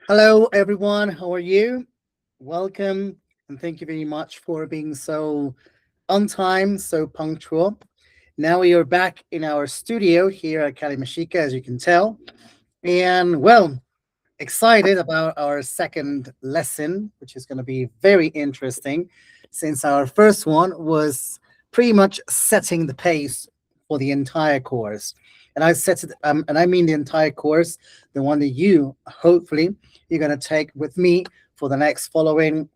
Hello, everyone. How are you? Welcome, and thank you very much for being so on time, so punctual. Now we are back in our studio here at Cali Mexica, as you can tell. And well, excited about our second lesson, which is going to be very interesting since our first one was pretty much setting the pace for the entire course. And I set it, and I mean the entire course, the one that you hopefully you're going to take with me for the next following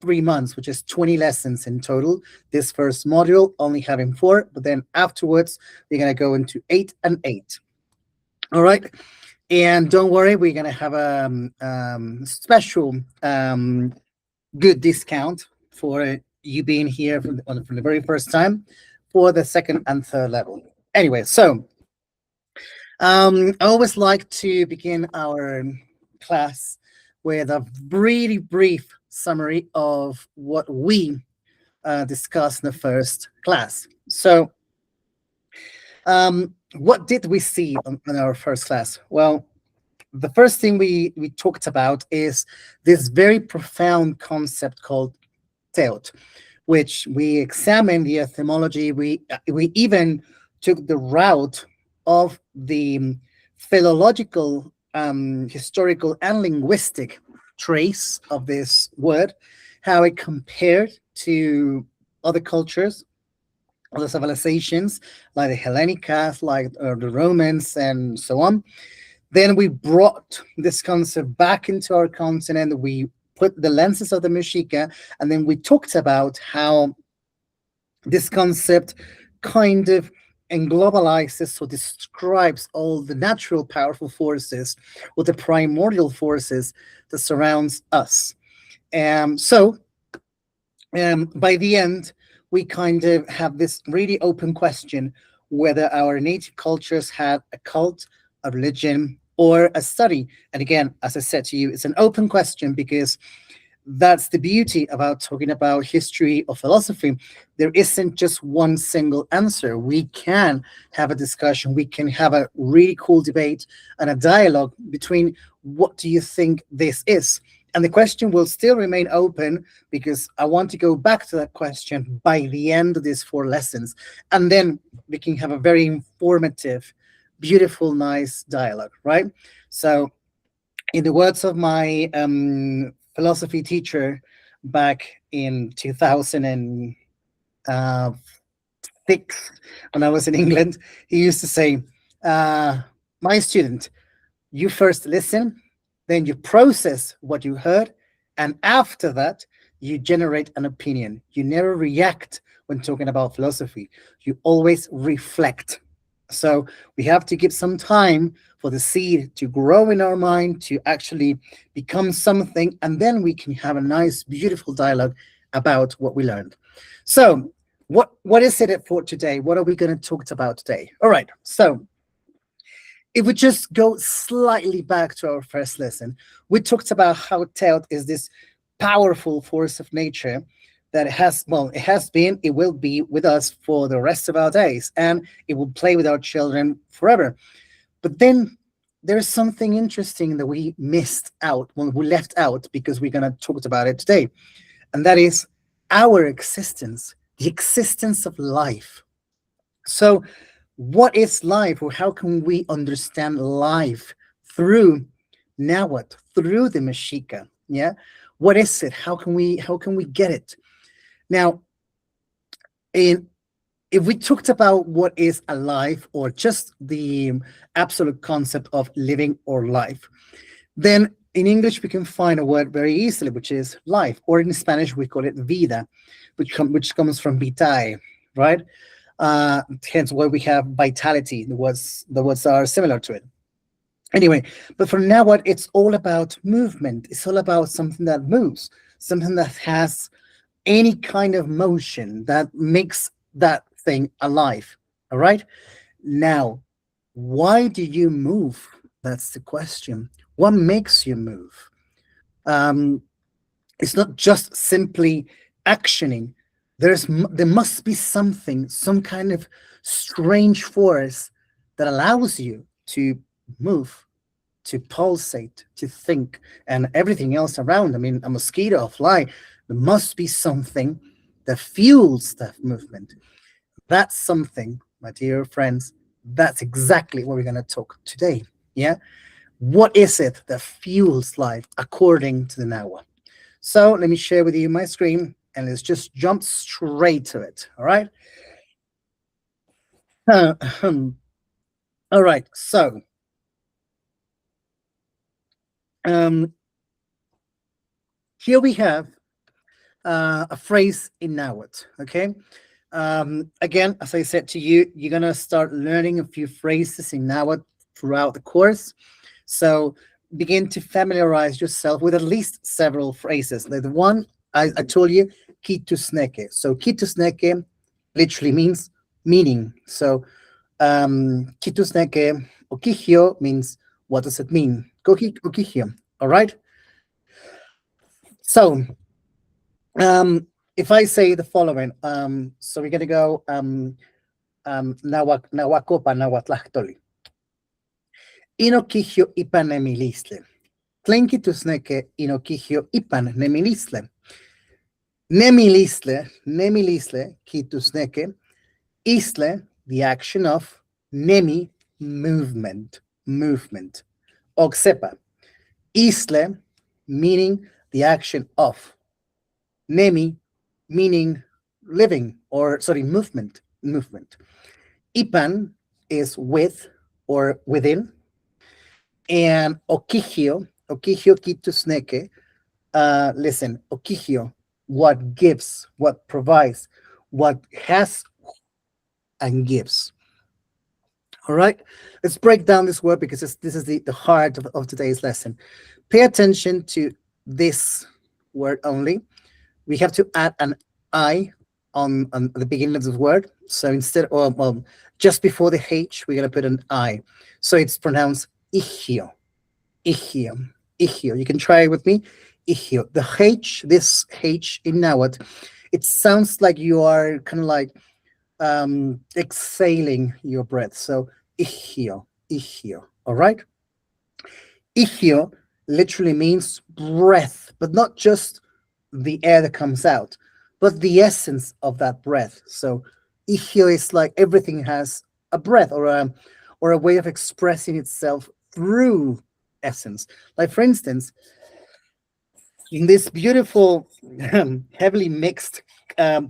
3 months, which is 20 lessons in total. This first module only having four, but then afterwards we're going to go into eight and eight. All right. And don't worry, we're going to have a special good discount for you being here from the very first time for the second and third level. Anyway, so I always like to begin our class with a really brief summary of what we discussed in the first class. So, what did we see in our first class? Well, the first thing we talked about is this very profound concept called teot, which we examined the etymology. We even took the route of the philological, historical, and linguistic trace of this word, how it compared to other cultures, other civilizations, like the Hellenicas, like the Romans, and so on. Then we brought this concept back into our continent. We put the lenses of the Mexica, and then we talked about how this concept kind of englobalizes or describes all the natural powerful forces or the primordial forces that surrounds us. So by the end, we kind of have this really open question whether our native cultures had a cult, a religion, or a study. And again, as I said to you, it's an open question because that's the beauty about talking about history or philosophy. There isn't just one single answer. We can have a discussion, we can have a really cool debate and a dialogue between what do you think this is. And the question will still remain open because I want to go back to that question by the end of these four lessons. And then we can have a very informative, beautiful, nice dialogue, right? So, in the words of my philosophy teacher back in 2006, when I was in England, he used to say, my student, you first listen, then you process what you heard, and after that, you generate an opinion. You never react when talking about philosophy, you always reflect. So we have to give some time for the seed to grow in our mind, to actually become something, and then we can have a nice, beautiful dialogue about what we learned. So, what is it for today? What are we going to talk about today? All right. So, if we just go slightly back to our first lesson, we talked about how Teot is this powerful force of nature that it has been, it will be with us for the rest of our days, and it will play with our children forever. But then there's something interesting that we missed out, when we left out, because we're going to talk about it today. And that is our existence, the existence of life. So, what is life, or how can we understand life through Nahuatl, through the Mexica? Yeah, what is it? How can we get it? Now, in if we talked about what is alive or just the absolute concept of living or life, then in English we can find a word very easily, which is life, or in Spanish we call it vida, which comes from vitae, right? Hence why we have vitality. The words are similar to it. Anyway, but from now on, it's all about movement. It's all about something that moves, something that has any kind of motion that makes that thing alive. All right. Now, why do you move? That's the question. What makes you move? Um, it's not just simply actioning. There must be something, some kind of strange force that allows you to move. to pulsate, to think, and everything else around. I mean, a mosquito, a fly, there must be something that fuels that movement. That's something, my dear friends, that's exactly what we're going to talk today. Yeah. What is it that fuels life according to the Nawa? So let me share with you my screen and let's just jump straight to it. All right. All right. So um, here we have a phrase in Nahuatl. Okay. Again, as I said to you, you're going to start learning a few phrases in Nahuatl throughout the course. So begin to familiarize yourself with at least several phrases. Like the one I told you, kitusneke. So kitusneke literally means meaning. So kitusneke okihio means what does it mean? Okihio. All right. So if I say the following, so we're gonna go nahuacopa nahuatlachtoli. Inokihio ipan nemilistle. Tlen kitusneke inokihio ipan nemilistle. Nemilistle kitusneke. Isle, the action of. Nemi, movement. Oxepa, isle, meaning the action of. Nemi, meaning living, or sorry, movement. Ipan is with or within. And okihio kitusneke, listen, okihio, what gives, what provides, what has and gives. All right, let's break down this word because this is the heart of today's lesson. Pay attention to this word only. We have to add an I on the beginning of the word. So instead, well, just before the H, we're going to put an I. So it's pronounced ihio, ihio, ihio. You can try it with me. Ihio. The H, this H in Nahuatl, it sounds like you are kind of like exhaling your breath. So ihio, ihio. All right. Ihio literally means breath, but not just the air that comes out, but the essence of that breath. So ihio is like everything has a breath or a way of expressing itself through essence. Like for instance, in this beautiful heavily mixed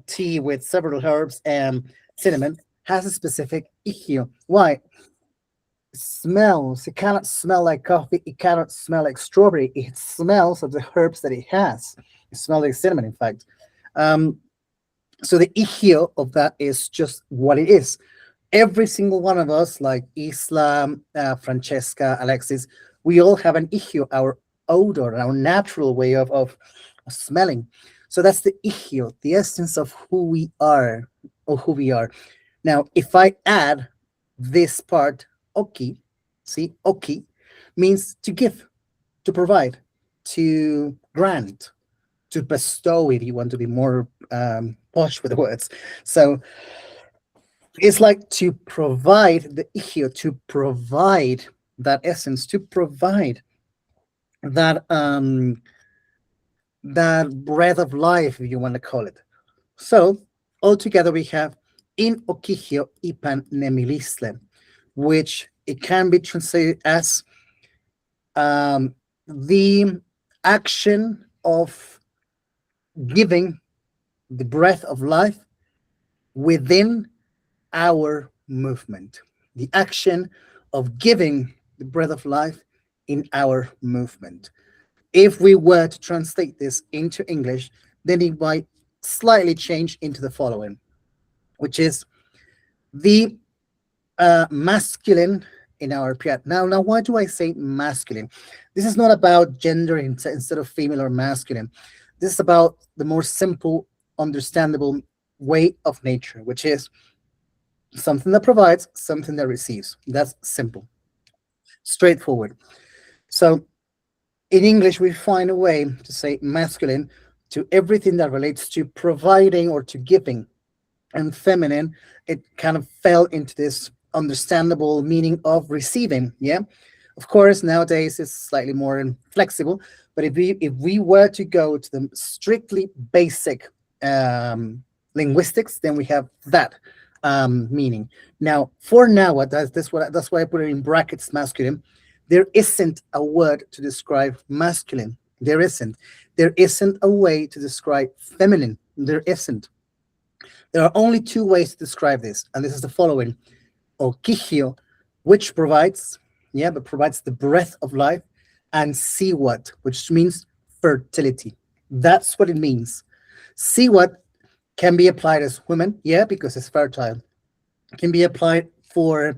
tea with several herbs and cinnamon has a specific ihio. Why? Smells. It cannot smell like coffee. It cannot smell like strawberry. It smells of the herbs that it has. It smells like cinnamon, in fact. Um, so the ihio of that is just what it is. Every single one of us, like Islam, Francesca, Alexis, we all have an ihio, our odor, our natural way of smelling. So that's the ihio, the essence of who we are, or who we are. Now, if I add this part, oki, see, oki means to give, to provide, to grant, to bestow, if you want to be more posh with the words. So it's like to provide the ihio, to provide that essence, to provide that breath of life, if you want to call it. So altogether we have in okihio ipan nemilistle, which it can be translated as the action of giving the breath of life within our movement, the action of giving the breath of life in our movement. If we were to translate this into English, then it might slightly change into the following, which is the masculine in our period. Now, why do I say masculine? This is not about gender instead of female or masculine. This is about the more simple, understandable way of nature, which is something that provides, something that receives. That's simple, straightforward. So in English, we find a way to say masculine to everything that relates to providing or to giving. And feminine, it kind of fell into this understandable meaning of receiving. Yeah. Of course, nowadays it's slightly more flexible, but if we were to go to the strictly basic um, linguistics, then we have that meaning. Now, for now, that's why I put it in brackets, masculine. There isn't a word to describe masculine. There isn't. There isn't a way to describe feminine. There isn't. There are only two ways to describe this, and this is the following: Okihio, which provides, yeah, but provides the breath of life, and Siwat, which means fertility. That's what it means. Siwat can be applied as women, yeah, because it's fertile. It can be applied for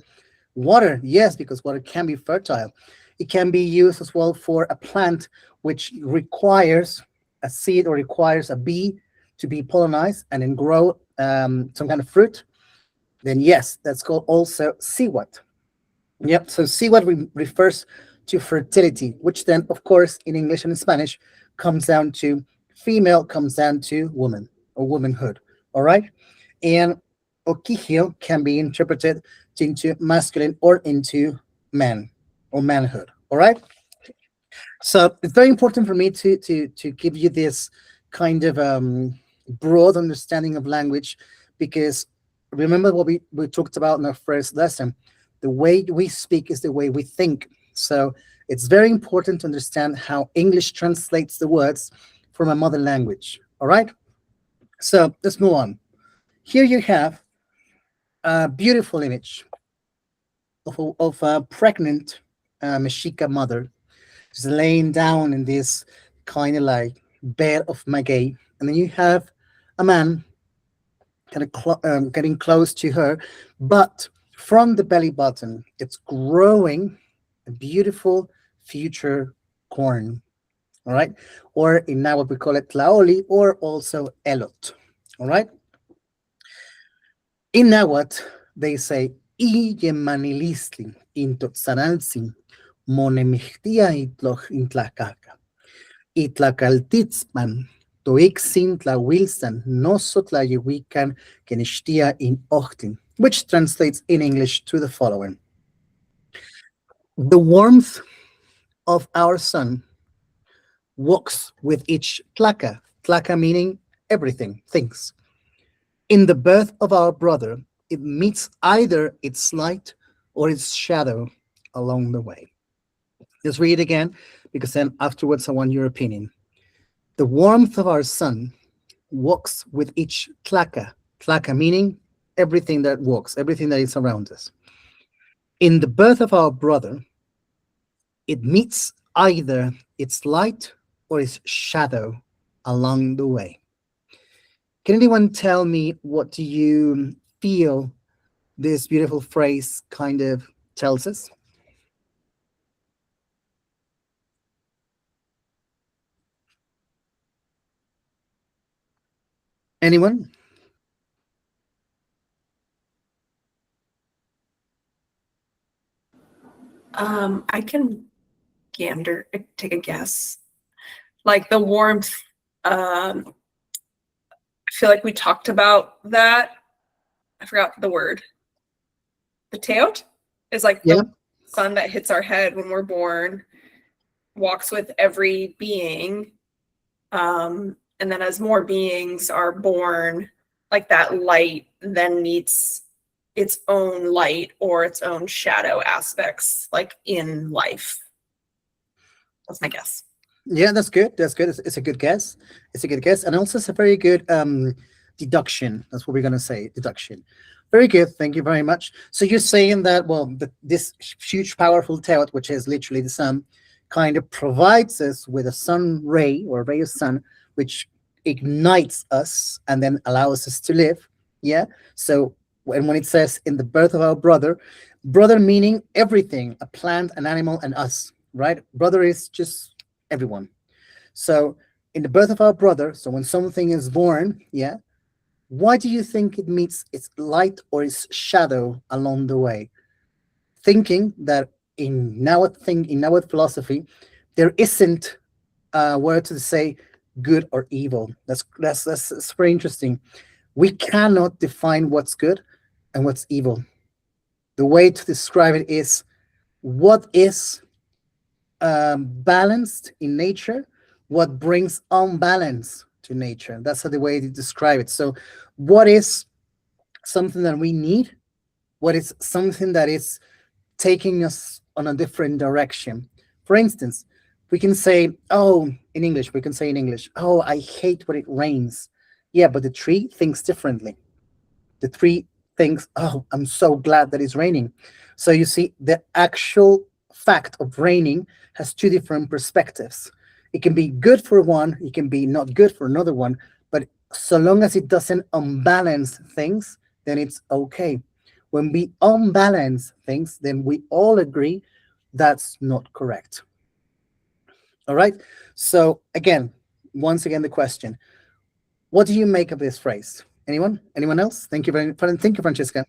water, yes, because water can be fertile. It can be used as well for a plant which requires a seed or requires a bee to be pollinized and then grow some kind of fruit. Then yes, that's called also siwat. Yep. So siwat refers to fertility, which then, of course, in English and in Spanish, comes down to female, comes down to woman or womanhood. All right. And okihio can be interpreted into masculine or into man or manhood. All right. So it's very important for me to give you this kind of broad understanding of language, because remember what we talked about in our first lesson. The way we speak is the way we think. So it's very important to understand how English translates the words from a mother language. All right. So let's move on. Here you have a beautiful image of a pregnant Mexica mother just laying down in this kind of like bed of maguey, and then you have a man kind of getting close to her, but from the belly button, it's growing a beautiful future corn. All right, or in now what we call it tlaoli, or also elot. All right, in Nahuatl they say Iyemanilisli intotzanaltzin monemihtia intlacaca. Itlacaltitzman, Toixin Tlahuilsan, Noso Tlayehuican, Kenishtia in Ochtin, which translates in English to the following: the warmth of our sun walks with each tlaca, tlaca meaning everything, things. In the birth of our brother, it meets either its light or its shadow along the way. Let's read it again, because then afterwards I want your opinion. The warmth of our sun walks with each tlaca, tlaca meaning everything that walks, everything that is around us. In the birth of our brother, it meets either its light or its shadow along the way. Can anyone tell me, what do you feel this beautiful phrase kind of tells us? Anyone? I can take a guess. Like the warmth, I feel like we talked about that. I forgot the word. The teot is like Yeah. the sun that hits our head when we're born, walks with every being. And then as more beings are born, like that light then meets its own light or its own shadow aspects, like in life. That's my guess. Yeah, that's good. That's good. It's a good guess. It's a good guess. And also it's a very good deduction. That's what we're gonna say. Deduction. Very good. Thank you very much. So you're saying that, well, this huge, powerful teot, which is literally the sun, kind of provides us with a sun ray or a ray of sun, which ignites us and then allows us to live. Yeah. So when it says in the birth of our brother, brother meaning everything, a plant, an animal, and us, right? Brother is just everyone. So in the birth of our brother, so when something is born, yeah, why do you think it meets its light or its shadow along the way? Thinking that in Nahuatl philosophy, there isn't a word to say good or evil. That's very interesting. We cannot define what's good and what's evil. The way to describe it is what is balanced in nature, what brings unbalance to nature. That's how the way to describe it. So, what is something that we need? What is something that is taking us on a different direction? For instance, we can say, oh, in English, we can say in English, oh, I hate when it rains. Yeah, but the tree thinks differently. The tree thinks, oh, I'm so glad that it's raining. So you see, the actual fact of raining has two different perspectives. It can be good for one, it can be not good for another one, but so long as it doesn't unbalance things, then it's okay. When we unbalance things, then we all agree that's not correct. All right. So again, once again, the question: what do you make of this phrase? Anyone? Anyone else? Thank you very. Thank you, Francesca.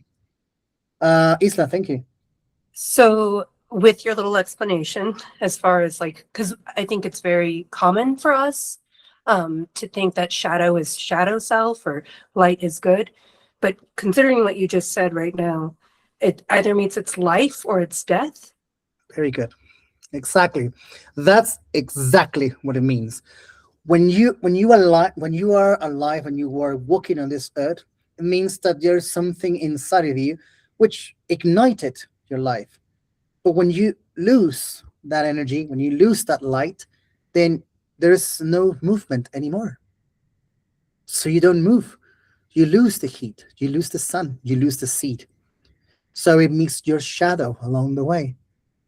Isla, thank you. So, with your little explanation, as far as like, because I think it's very common for us to think that shadow is shadow self or light is good. But considering what you just said right now, it either means it's life or it's death. Very good. Exactly. That's exactly what it means. When you are alive and you are walking on this earth, it means that there's something inside of you which ignited your life. But when you lose that energy, when you lose that light, then there's no movement anymore. So you don't move. You lose the heat, you lose the sun, you lose the seed. So it means your shadow along the way.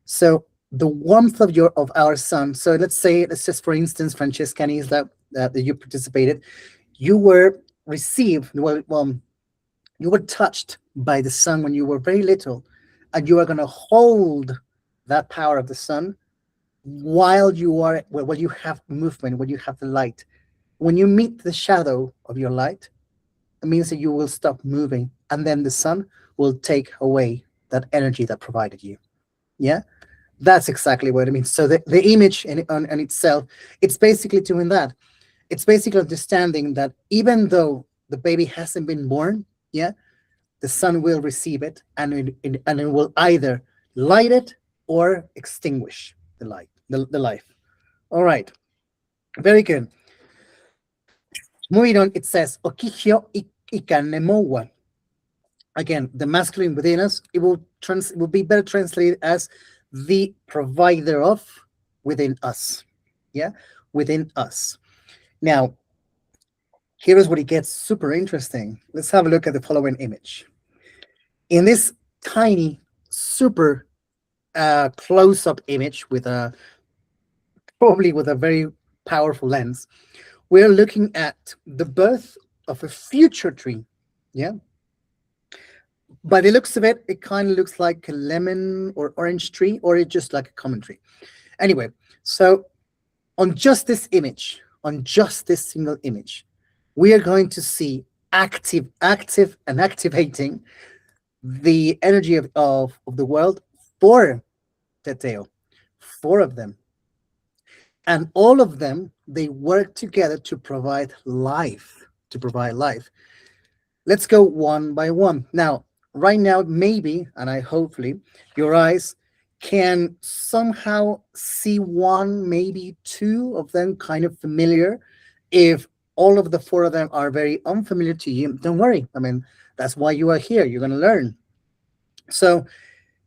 So the warmth of our sun. So let's just for instance, Francesca and Isla, that you participated, you were received you were touched by the sun when you were very little, and you are going to hold that power of the sun while you have movement, when you have the light. When you meet the shadow of your light, it means that you will stop moving, and then the sun will take away that energy that provided you. Yeah, that's exactly what it means. So the image on itself, it's basically doing that. It's basically understanding that even though the baby hasn't been born, yeah, the sun will receive it, and it will either light it or extinguish the life. All right, very good. Moving on, it says okihyo ikanemowa. Again, the masculine within us, it will be better translated as the provider of within us. Yeah, within us. Now, here is what it gets super interesting. Let's have a look at the following image. In this tiny, super close-up image with a probably with a very powerful lens, we're looking at the birth of a future tree. Yeah. By the looks of it, it kind of looks like a lemon or orange tree, or it's just like a common tree. Anyway, so on just this image, on just this single image, we are going to see active and activating the energy of the world for Teteo, four of them. And all of them, they work together to provide life, to provide life. Let's go one by one. Now, right now, maybe, and I hopefully, your eyes can somehow see one, maybe two of them kind of familiar. If all of the four of them are very unfamiliar to you, don't worry. I mean, that's why you are here. You're going to learn. So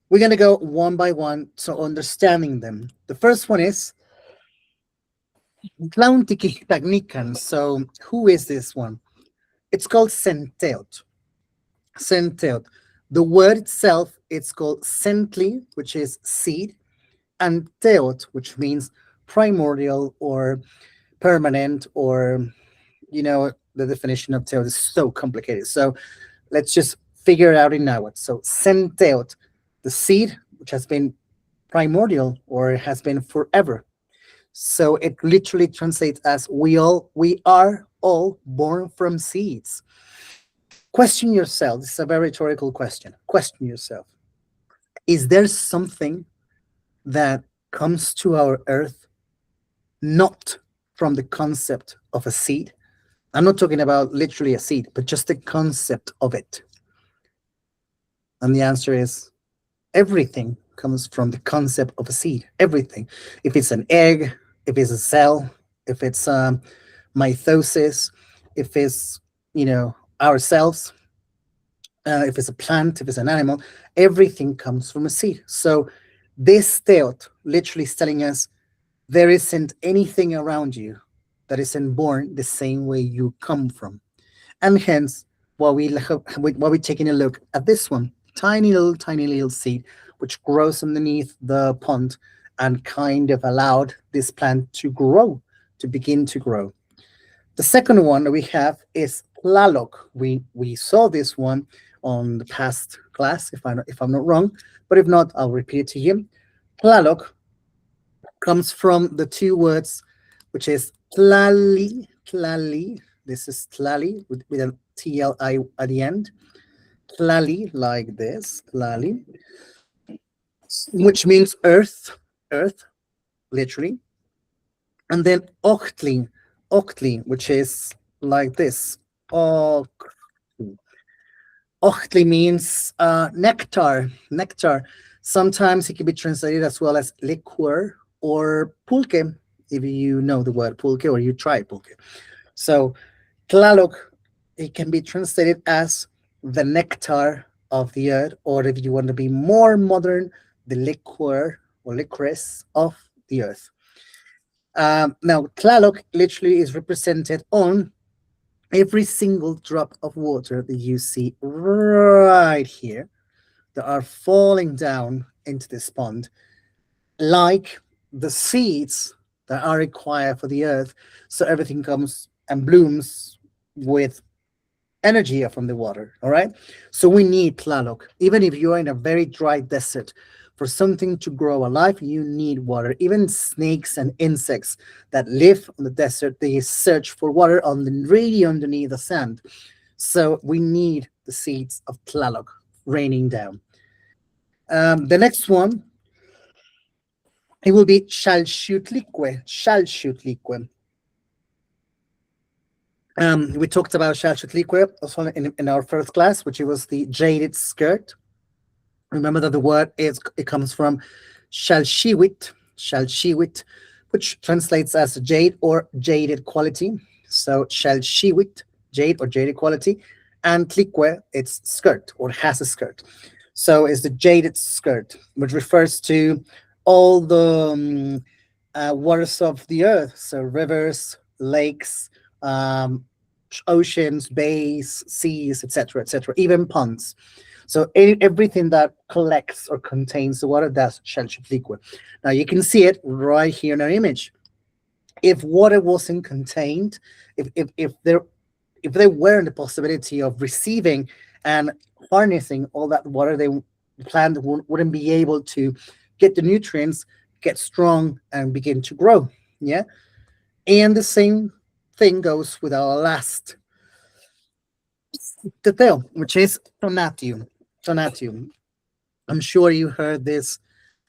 we're going to go one by one, so understanding them. The first one is Tlauntiquih Tagnican. So who is this one? It's called Centeot. Centeot. The word itself, it's called Centli, which is seed, and Teot, which means primordial or permanent, or, the definition of Teot is so complicated. So let's just figure it out in now. So Centeot, the seed, which has been primordial or has been forever. So it literally translates as we are all born from seeds. Question yourself. This is a very rhetorical question. Question yourself. Is there something that comes to our earth not from the concept of a seed? I'm not talking about literally a seed, but just the concept of it. And the answer is everything comes from the concept of a seed. Everything, if it's an egg, if it's a cell, if it's mitosis, if it's ourselves, if it's a plant, if it's an animal, everything comes from a seed. So this teot literally is telling us there isn't anything around you that isn't born the same way you come from. And hence, while we're taking a look at this one, tiny little seed, which grows underneath the pond and kind of allowed this plant to grow, to begin to grow. The second one that we have is Tlaloc. We saw this one on the past class, if I'm not wrong, but if not, I'll repeat it to you. Tlaloc comes from the two words, which is tlali. This is tlali with a tli at the end. Tlali, like this, tlali, which means earth, literally. And then ochtli, which is like this. Ochtli means nectar. Sometimes it can be translated as well as liquor or pulque, if you know the word pulque or you try pulque. So Tlaloc, it can be translated as the nectar of the earth, or if you want to be more modern, the liquor or licorice of the earth. Now, Tlaloc literally is represented on every single drop of water that you see right here that are falling down into this pond, like the seeds that are required for the earth. So everything comes and blooms with energy from the water. All right. So we need Tlaloc. Even if you're in a very dry desert, for something to grow alive, you need water. Even snakes and insects that live on the desert, they search for water really underneath the sand. So we need the seeds of Tlaloc raining down. The next one, it will be Xalxutlicue. Xalxutlicue. We talked about Xalxutlicue also in our first class, which was the jaded skirt. Remember that the word it comes from shalshiwit, which translates as jade or jaded quality. So shalshiwit, jade or jaded quality, and tlique, it's skirt or has a skirt. So it's the jaded skirt, which refers to all the waters of the earth, so rivers, lakes, um, oceans, bays, seas, etc., even ponds. So everything that collects or contains the water, that's shell-shaped liquid. Now you can see it right here in our image. If water wasn't contained, if there weren't the possibility of receiving and harnessing all that water, the plant wouldn't be able to get the nutrients, get strong, and begin to grow. Yeah, and the same thing goes with our last detail, which is tonatium. Tonatium. I'm sure you heard this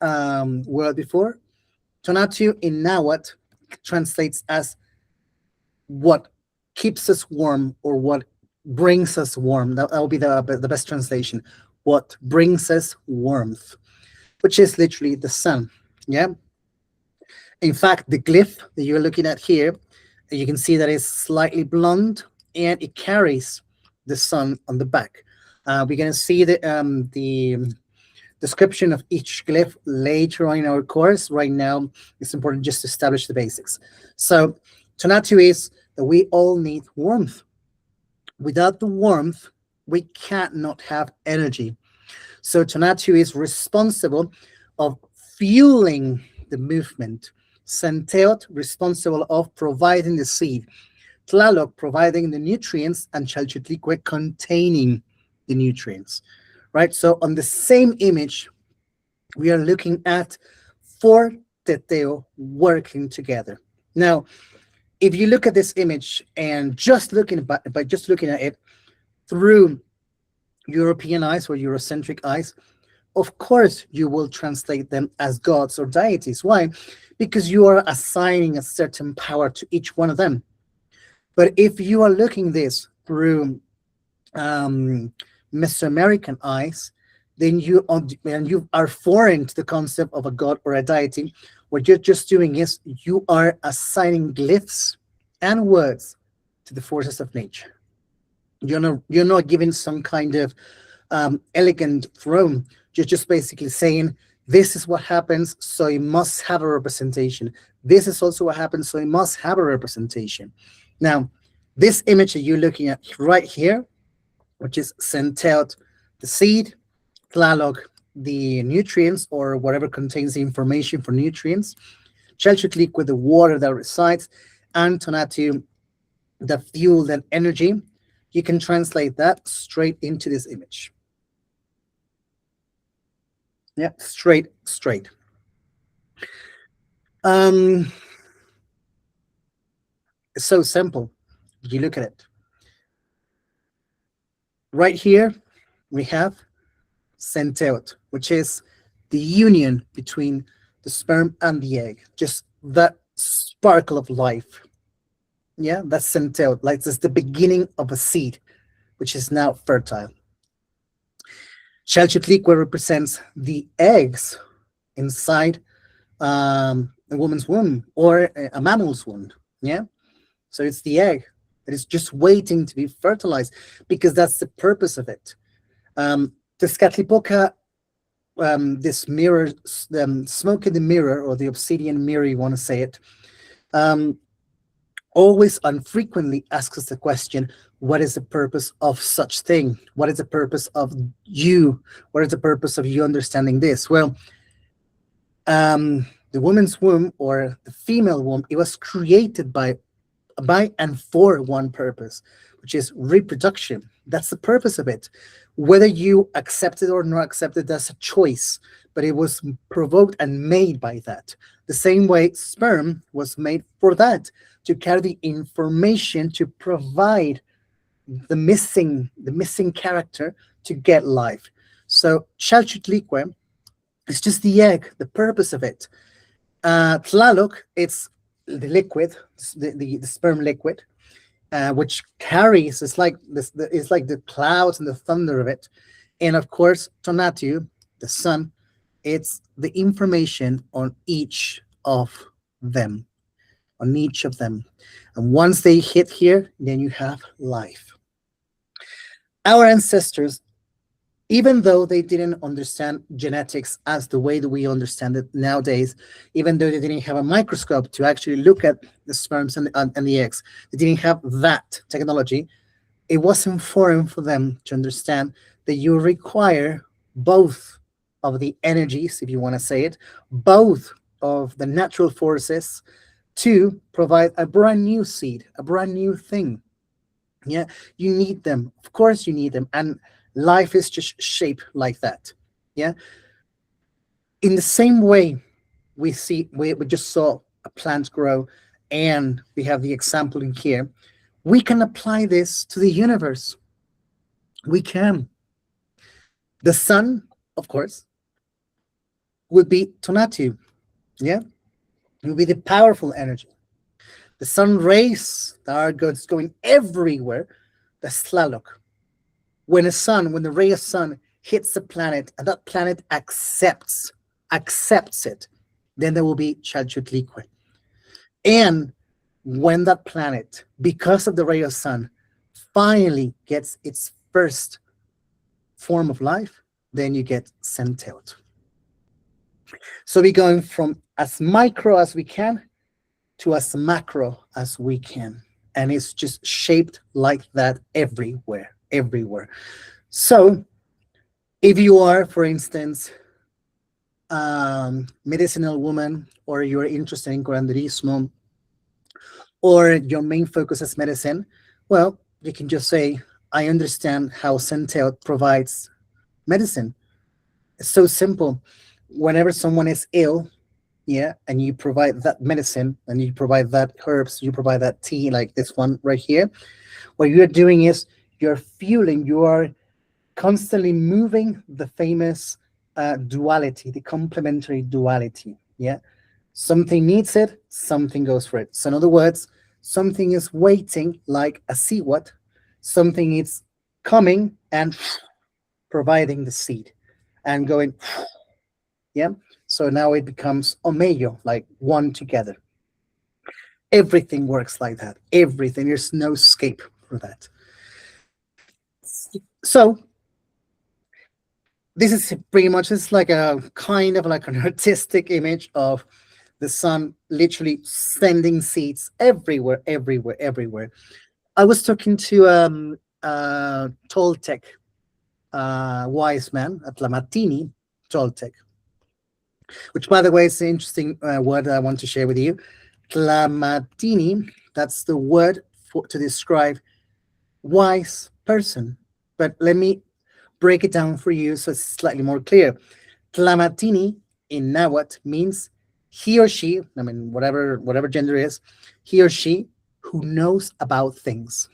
word before. Tonatiuh in Nahuatl translates as what keeps us warm or what brings us warm. That will be the best translation. What brings us warmth, which is literally the sun. Yeah. In fact, the glyph that you're looking at here, you can see that it's slightly blonde and it carries the sun on the back. We're going to see the description of each glyph later on in our course. Right now, it's important just to establish the basics. So, Tonatiuh is that we all need warmth. Without the warmth, we cannot have energy. So, Tonatiuh is responsible of fueling the movement. Senteot, responsible of providing the seed. Tlaloc, providing the nutrients, and Xalxutlicue, containing the nutrients. Right? So on the same image, we are looking at four teteo working together. Now, if you look at this image and just looking at it through European eyes or Eurocentric eyes, of course you will translate them as gods or deities. Why? Because you are assigning a certain power to each one of them. But if you are looking this through Mesoamerican eyes, then and you are foreign to the concept of a god or a deity. What you're just doing is you are assigning glyphs and words to the forces of nature. You're not giving some kind of elegant throne. You're just basically saying this is what happens, so it must have a representation. This is also what happens, so it must have a representation. Now, this image that you're looking at right here, which is sent out the seed, Tlaloc, the nutrients or whatever contains the information for nutrients, Chelchutlik with the water that resides, and Tonatiuh, the fuel and energy. You can translate that straight into this image. Yeah, straight. Um, it's so simple. You look at it. Right here, we have centeot, which is the union between the sperm and the egg, just that sparkle of life. Yeah, that's centeot, like this the beginning of a seed, which is now fertile. Xalchitlicue represents the eggs inside a woman's womb or a mammal's womb. Yeah, so it's the egg that is just waiting to be fertilized because that's the purpose of it. The Scatlipoca, this mirror, smoke in the mirror, or the obsidian mirror, you want to say it, always unfrequently asks us the question, what is the purpose of such thing? What is the purpose of you? What is the purpose of you understanding this? Well, the woman's womb or the female womb, it was created by and for one purpose, which is reproduction. That's the purpose of it. Whether you accept it or not accept it, that's a choice, but it was provoked and made by that. The same way sperm was made for that, to carry the information to provide the missing character to get life. So Xalchitlicue is just the egg, the purpose of it. Tlaloc, it's the liquid, the sperm liquid, which carries, it's like this, it's like the clouds and the thunder of it. And of course, Tonatiuh, the sun, it's the information on each of them, on each of them. And once they hit here, then you have life. Our ancestors, even though they didn't understand genetics as the way that we understand it nowadays, even though they didn't have a microscope to actually look at the sperms and the eggs, they didn't have that technology, it wasn't foreign for them to understand that you require both of the energies, if you want to say it, both of the natural forces to provide a brand new seed, a brand new thing. Yeah, you need them. Of course you need them. And life is just shaped like that. Yeah. In the same way, we just saw a plant grow, and we have the example in here. We can apply this to the universe. We can. The sun, of course, would be Tonatiuh. Yeah. It would be the powerful energy. The sun rays that are going everywhere, that's Tlaloc. When the ray of sun hits the planet and that planet accepts it, then there will be Xalchitlicue. And when that planet, because of the ray of sun, finally gets its first form of life, then you get centeot. So we're going from as micro as we can to as macro as we can. And it's just shaped like that everywhere. So if you are, for instance, medicinal woman, or you're interested in curanderismo, or your main focus is medicine, well, you can just say, I understand how centeot provides medicine. It's so simple. Whenever someone is ill, yeah, and you provide that medicine, and you provide that herbs, you provide that tea, like this one right here, what you're doing is you're fueling, you are constantly moving the famous duality, the complementary duality. Yeah, something needs it, something goes for it. So in other words, something is waiting like a seaward, something is coming and providing the seed. and going, yeah. So now it becomes omeyo, like one together. Everything works like that. Everything. There's no escape for that. So this is pretty much, it's like a kind of like an artistic image of the sun literally sending seeds everywhere, everywhere, everywhere. I was talking to Toltec wise man at Lamartine, Toltec, which by the way is an interesting word that I want to share with you. Tlamatini, that's the word for, to describe wise person. But let me break it down for you so it's slightly more clear. Tlamatini in Nahuatl means he or she, I mean, whatever gender is, he or she who knows about things.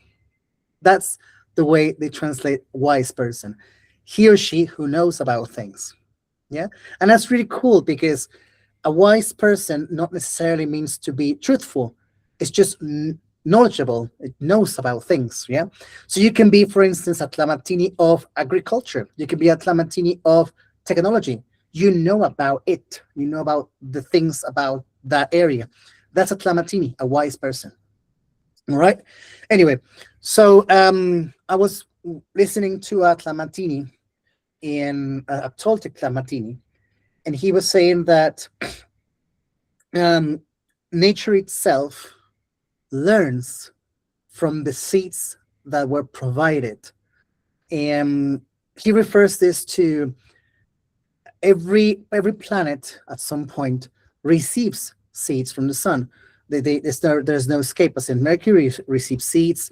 That's the way they translate wise person. He or she who knows about things. Yeah. And that's really cool because a wise person not necessarily means to be truthful. It's just knowledgeable. It knows about things. Yeah. So you can be, for instance, a Tlamatini of agriculture. You can be a Tlamatini of technology. You know about it. You know about the things about that area. That's a Tlamatini, a wise person. All right. Anyway, so I was listening to a Tlamatini in a Toltec Tlamatini, and he was saying that um, nature itself learns from the seeds that were provided. And he refers this to every planet at some point receives seeds from the sun. There's no escape. As in Mercury receives seeds,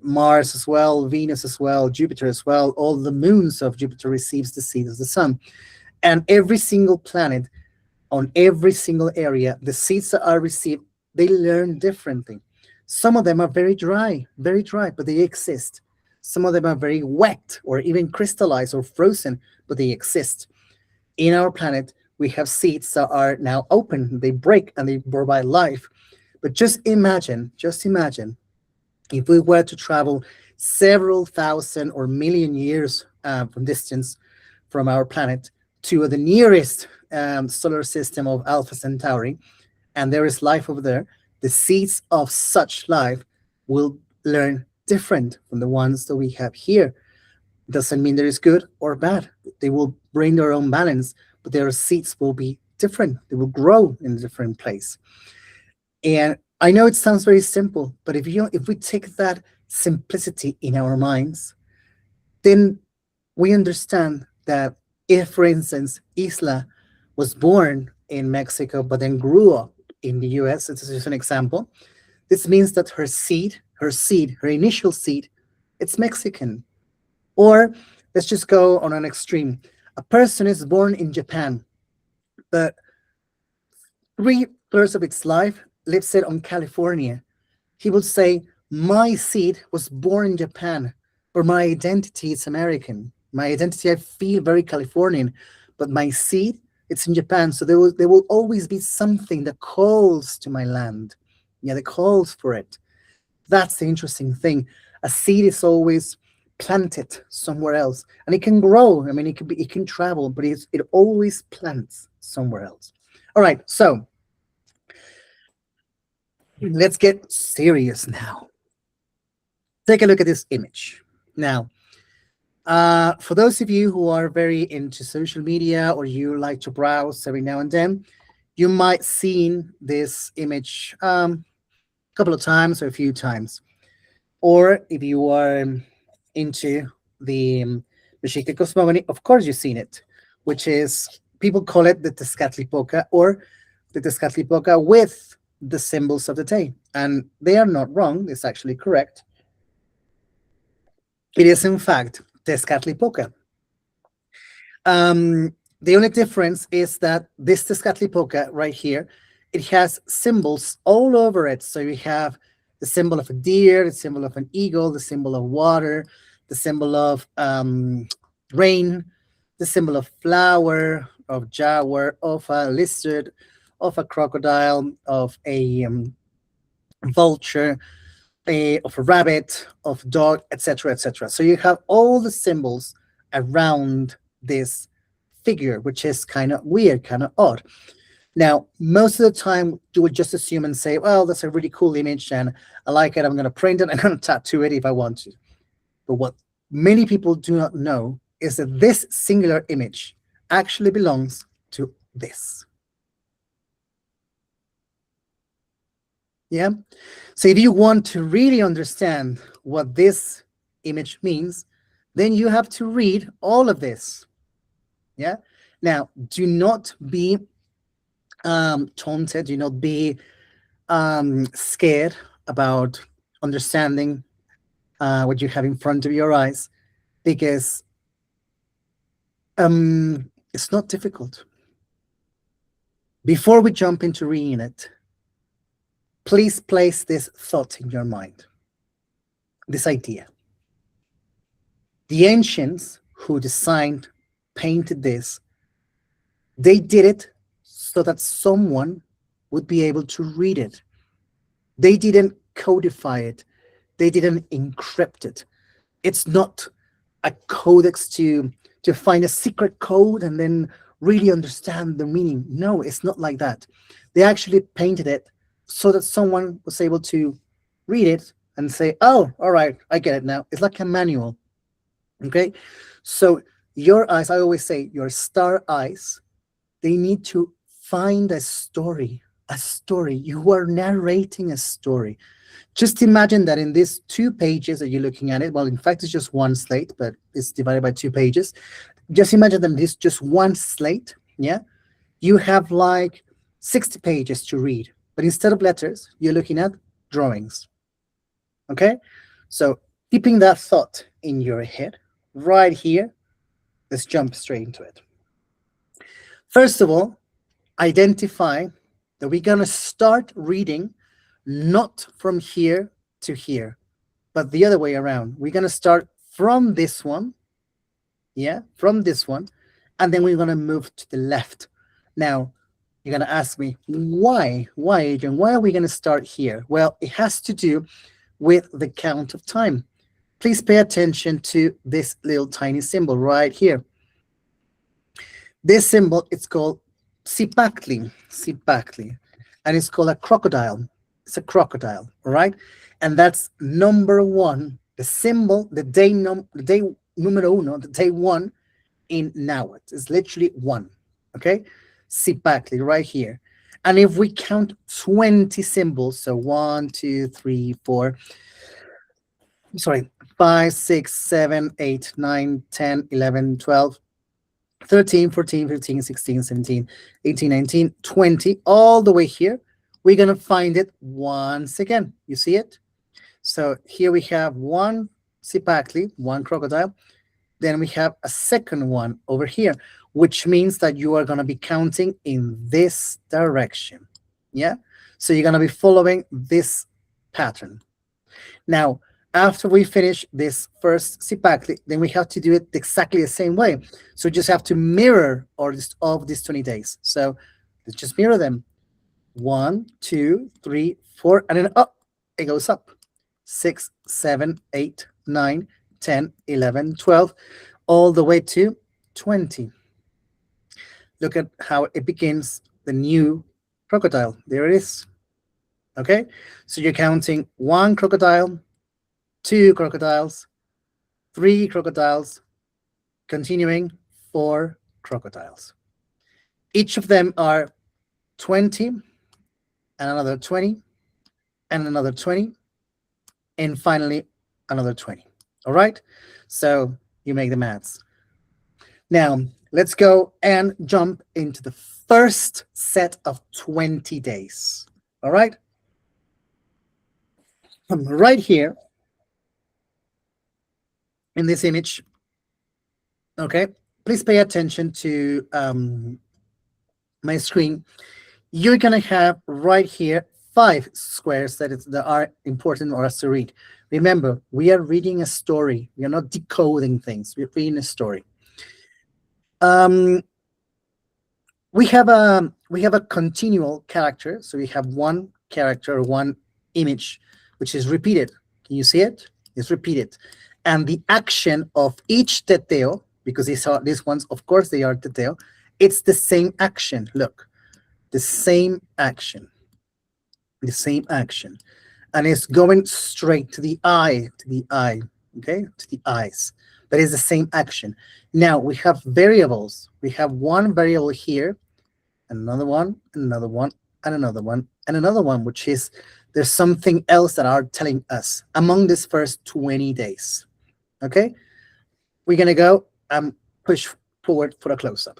Mars as well, Venus as well, Jupiter as well. All the moons of Jupiter receives the seeds of the sun, and every single planet on every single area, the seeds that are received, they learn differently. Some of them are very dry, but they exist. Some of them are very wet or even crystallized or frozen, but they exist. In our planet, we have seeds that are now open, they break and they provide life. But just imagine if we were to travel several thousand or million years from distance from our planet to the nearest solar system of Alpha Centauri, and there is life over there, the seeds of such life will learn different from the ones that we have here. Doesn't mean there is good or bad. They will bring their own balance, but their seeds will be different. They will grow in a different place. And I know it sounds very simple, but if we take that simplicity in our minds, then we understand that if, for instance, Isla was born in Mexico but then grew up in the US, this is just an example. This means that her initial seed, it's Mexican. Or let's just go on an extreme. A person is born in Japan, but 3/4 of its life lives it on California. He will say, my seed was born in Japan, or my identity is American. My identity, I feel very Californian, but my seed, it's in Japan. So there will always be something that calls to my land. Yeah, that calls for it. That's the interesting thing. A seed is always planted somewhere else, and it can grow. I mean, it can travel, but it always plants somewhere else. All right, so let's get serious now. Take a look at this image. Now, for those of you who are very into social media or you like to browse every now and then, you might seen this image a couple of times or a few times. Or if you are into the Mexica cosmogony, of course you've seen it, which is, people call it the Tezcatlipoca, or the Tezcatlipoca with the symbols of the day. And they are not wrong, it's actually correct. It is, in fact, Tezcatlipoca. The only difference is that this Tezcatlipoca right here, it has symbols all over it. So you have the symbol of a deer, the symbol of an eagle, the symbol of water, the symbol of rain, the symbol of flower, of jaguar, of a lizard, of a crocodile, of a vulture, of a rabbit, of dog, etc., etc. So you have all the symbols around this figure, which is kind of weird, kind of odd. Now, most of the time, you would just assume and say, well, that's a really cool image and I like it. I'm going to print it. I'm going to tattoo it if I want to. But what many people do not know is that this singular image actually belongs to this. Yeah. So if you want to really understand what this image means, then you have to read all of this. Yeah. Now, do not be taunted. Do not be scared about understanding what you have in front of your eyes, because it's not difficult. Before we jump into reading it, please place this thought in your mind, this idea. The ancients who designed, painted this, they did it so that someone would be able to read it. They didn't codify it. They didn't encrypt it. It's not a codex to find a secret code and then really understand the meaning. No, it's not like that. They actually painted it so that someone was able to read it and say, oh, all right, I get it now. It's like a manual. Okay. So your eyes, I always say your star eyes, they need to find a story, a story. You are narrating a story. Just imagine that in these 2 pages that you're looking at it, well, in fact, it's just one slate, but it's divided by 2 pages. Just imagine that this just one slate, yeah? You have like 60 pages to read, but instead of letters, you're looking at drawings, okay? So keeping that thought in your head right here, let's jump straight into it. First of all, identify that we're gonna start reading not from here to here, but the other way around. We're going to start from this one, yeah, from this one, and then we're going to move to the left. Now, you're going to ask me, why, Adrian? Why are we going to start here? Well, it has to do with the count of time. Please pay attention to this little tiny symbol right here. This symbol, it's called Sipactli, and it's called a crocodile. It's a crocodile, all right? And that's number 1, the symbol, the day numero uno, the day 1 in Nahuatl. It's literally 1, okay? Sipactli, right here. And if we count 20 symbols, so 1, 2, 3, 4, sorry, 5, 6, 7, 8, 9, 10, 11, 12, 13, 14, 15, 16, 17, 18, 19, 20, all the way here, we're going to find it once again. You see it? So here we have 1 Sipactli, 1 crocodile. Then we have a second one over here, which means that you are going to be counting in this direction. Yeah? So you're going to be following this pattern. Now, after we finish this first Sipactli, then we have to do it exactly the same way. So you just have to mirror all of these 20 days. So let's just mirror them. 1, 2, 3, 4, and then up, it goes up. 6, 7, 8, 9, 10, 11, 12, all the way to 20. Look at how it begins the new crocodile. There it is. Okay, so you're counting 1 crocodile, 2 crocodiles, 3 crocodiles, continuing 4 crocodiles. Each of them are 20, and another 20, and another 20, and finally another 20. All right, so you make the maths. Now let's go and jump into the first set of 20 days. All right, right here in this image. Okay, please pay attention to my screen. You're gonna have right here 5 squares that are important for us to read. Remember, we are reading a story. We are not decoding things. We're reading a story. We have a continual character. So we have 1 character, 1 image, which is repeated. Can you see it? It's repeated. And the action of each teteo, because these ones, of course, they are the tail. It's the same action. Look, the same action, the same action, and it's going straight to the eye, okay, to the eyes. But it's the same action. Now we have variables. We have one variable here, another one, another one, and another one, and another one, which is there's something else that are telling us among this first 20 days. Okay, we're gonna go push forward for a close-up.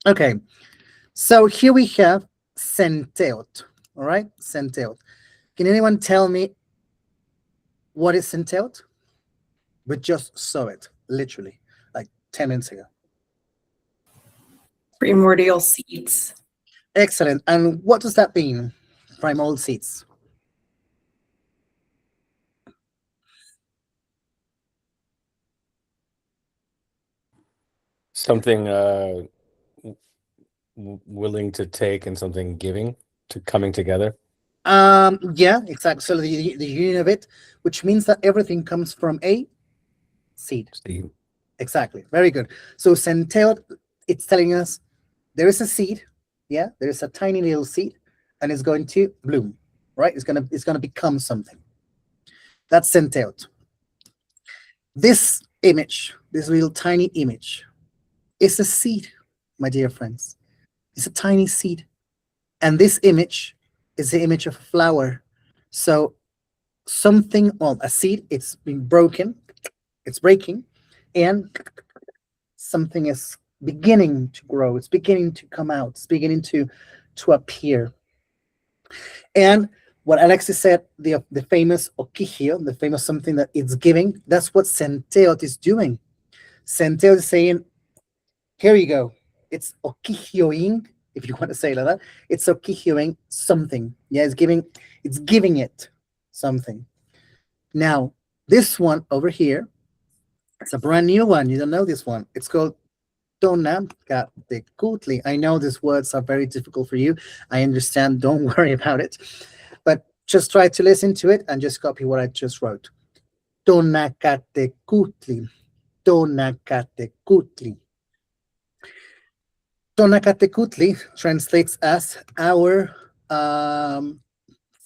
Okay, so here we have centeot. All right, centeot. Can anyone tell me what is centeot? We just saw it, literally, like 10 minutes ago. Primordial seeds. Excellent. And what does that mean? Primal seeds. Something willing to take and something giving to coming together. Yeah, exactly. So the union of it, which means that everything comes from a seed. Seed. Exactly. Very good. So centeot, it's telling us there is a seed. Yeah, there is a tiny little seed, and it's going to bloom. Right? It's gonna become something. That's centeot. This image, this little tiny image, is a seed, my dear friends. It's a tiny seed. And this image is the image of a flower. So something on a seed, it's been broken, it's breaking, and something is beginning to grow, it's beginning to come out, it's beginning to appear. And what Alexis said, the famous okihio, the famous something that it's giving, that's what centeot is doing. Centeot is saying, here you go. It's okihioing, if you want to say it like that. It's okihioing something. Yeah, it's giving it something. Now, this one over here, it's a brand new one. You don't know this one. It's called Tonacatecutli. I know these words are very difficult for you. I understand. Don't worry about it. But just try to listen to it and just copy what I just wrote. Tonacatecutli. Tonacatecutli. Tonacatecutli translates as our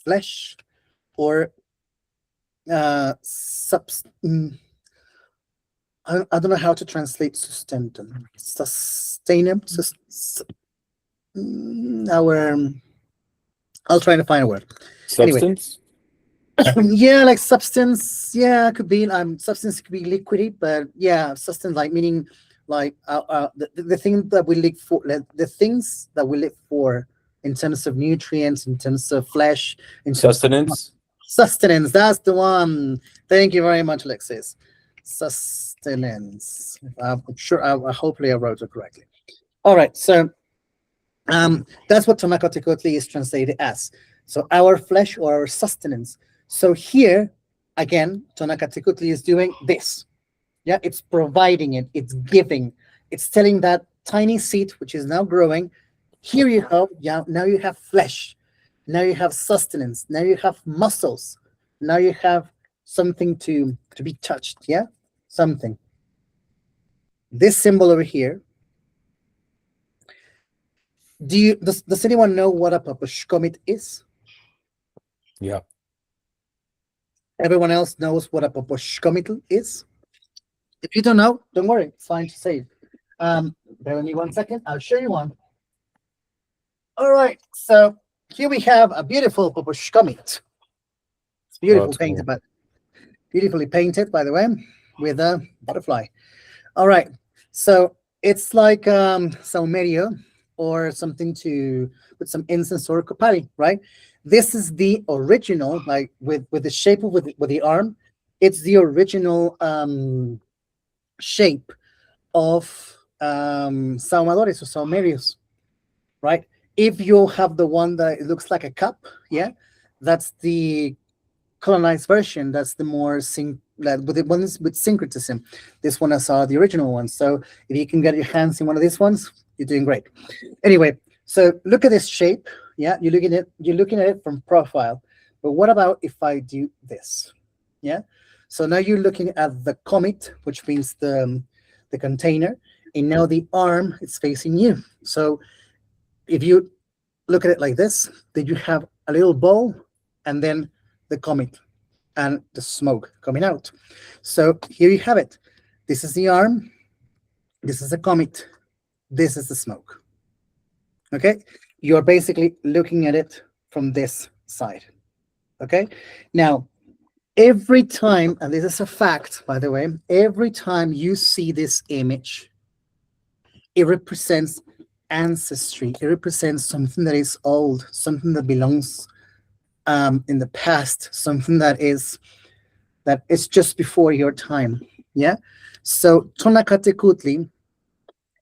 flesh or I don't know how to translate sustentum. Sustainable. I'll try to find a word. Anyway. Substance. Yeah, like substance. Yeah, could be. Substance could be liquidy, but yeah, substance like meaning like the thing that we live for, the things that we live for in terms of nutrients, in terms of flesh, in terms of Sustenance. sustenance. That's the one. Thank you very much, Alexis. Sustenance. I'm sure. Hopefully, I wrote it correctly. All right. So, that's what Tonacatecutli is translated as. So, our flesh or our sustenance. So here, again, Tonacatecutli is doing this. Yeah, it's providing it. It's giving. It's telling that tiny seed, which is now growing. Here you have. Yeah. Now you have flesh. Now you have sustenance. Now you have muscles. Now you have something to be touched. Yeah, something. This symbol over here. Does anyone know what a papushkomit is? Yeah. Everyone else knows what a papushkomit is. If you don't know, don't worry. It's fine to say. Bear with me 1 second. I'll show you one. All right. So here we have a beautiful papushkomit. It's beautiful painted, Cool. but beautifully painted, by the way, with a butterfly. All right. So it's like saumerio or something to put some incense or kopali, right? This is the original, like with the shape of with the arm. It's the original shape of saumadores or saumerios, right? If you have the one that it looks like a cup, yeah, that's the colonized version. That's the more with the ones with syncretism. This one is the original one. So if you can get your hands in one of these ones, you're doing great. Anyway, so look at this shape. Yeah, you're looking at it from profile. But what about if I do this? Yeah. So now you're looking at the comet, which means the container, and now the arm is facing you. So if you look at it like this, then you have a little ball and then the comet and the smoke coming out. So here you have it. This is the arm, this is the comet, this is the smoke. Okay, you're basically looking at it from this side. Okay, now every time, and this is a fact, by the way, every time you see this image, it represents ancestry. It represents something that is old, something that belongs in the past, something that is just before your time. Yeah. So Tonacatecutli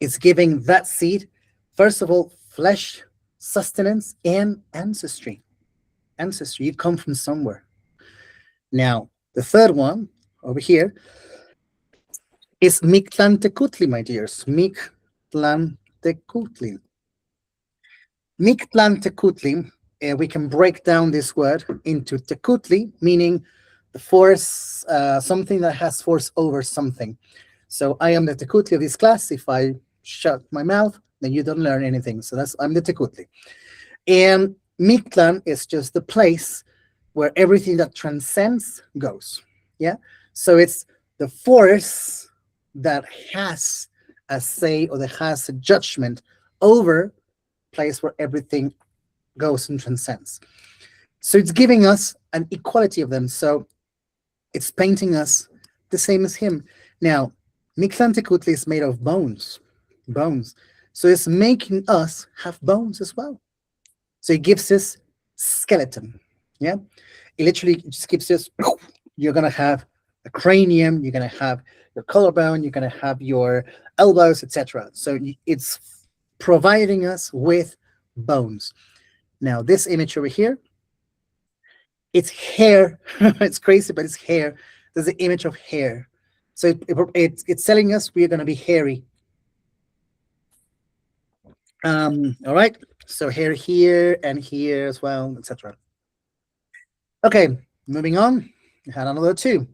is giving that seed, first of all, flesh, sustenance, and ancestry. Ancestry. You come from somewhere. Now, the third one over here is Mictlantecutli, my dears. Mictlantecutli. Mictlantecutli, we can break down this word into tecutli, meaning the force, something that has force over something. So I am the tecutli of this class. If I shut my mouth, then you don't learn anything. So I'm the tecutli. And Mictlan is just the place where everything that transcends goes. Yeah. So it's the force that has a say or that has a judgment over place where everything goes and transcends. So it's giving us an equality of them. So it's painting us the same as him. Now, Mictlantecutli is made of bones. Bones. So it's making us have bones as well. So it gives us skeleton. Yeah. It literally just gives us, you're going to have a cranium, you're going to have your collarbone, you're going to have your elbows, etc. So it's providing us with bones. Now, this image over here, it's hair. It's crazy, but it's hair. There's the image of hair. So it's telling us we're going to be hairy. All right. So hair here and here as well, etc. Okay, moving on. We had another two.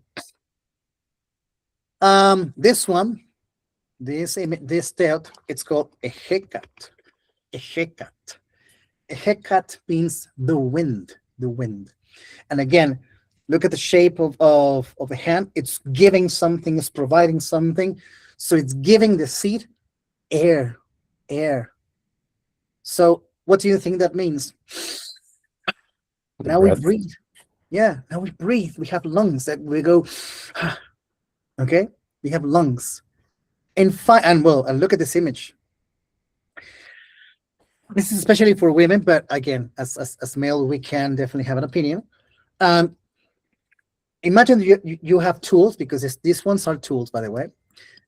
This one, this death, it's called a hecat. A hecat. A hecat means the wind. The wind. And again, look at the shape of a hand. It's giving something, it's providing something. So it's giving the seed air. Air. So what do you think that means? Now we breathe. Yeah, now we breathe. We have lungs that we go, okay? We have lungs. And look at this image. This is especially for women, but again, as male, we can definitely have an opinion. Imagine you have tools, because these ones are tools, by the way.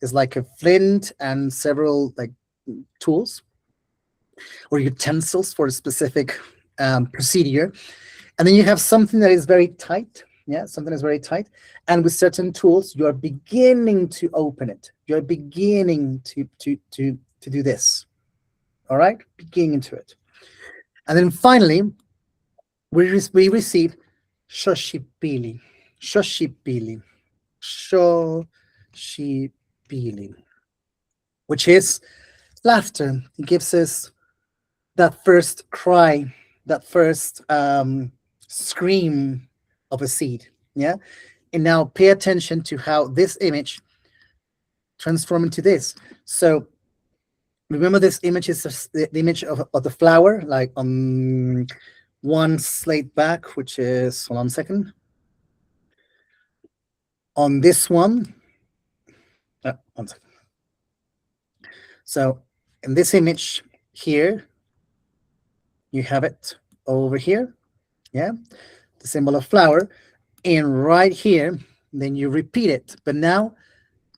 It's like a flint and several like tools or utensils for a specific procedure. And then you have something that is very tight. Yeah, something is very tight. And with certain tools, you are beginning to open it. You're beginning to do this. All right, beginning to it. And then finally, we receive shoshipili. Shoshipili. Shoshipili. Which is laughter. It gives us that first cry, that first scream of a seed. Yeah. And now pay attention to how this image transforms into this. So remember, this image is the image of the flower, like on one slate back, which is, hold on a second. On this one, one second. So in this image here, you have it over here. Yeah. The symbol of flower. And right here, then you repeat it. But now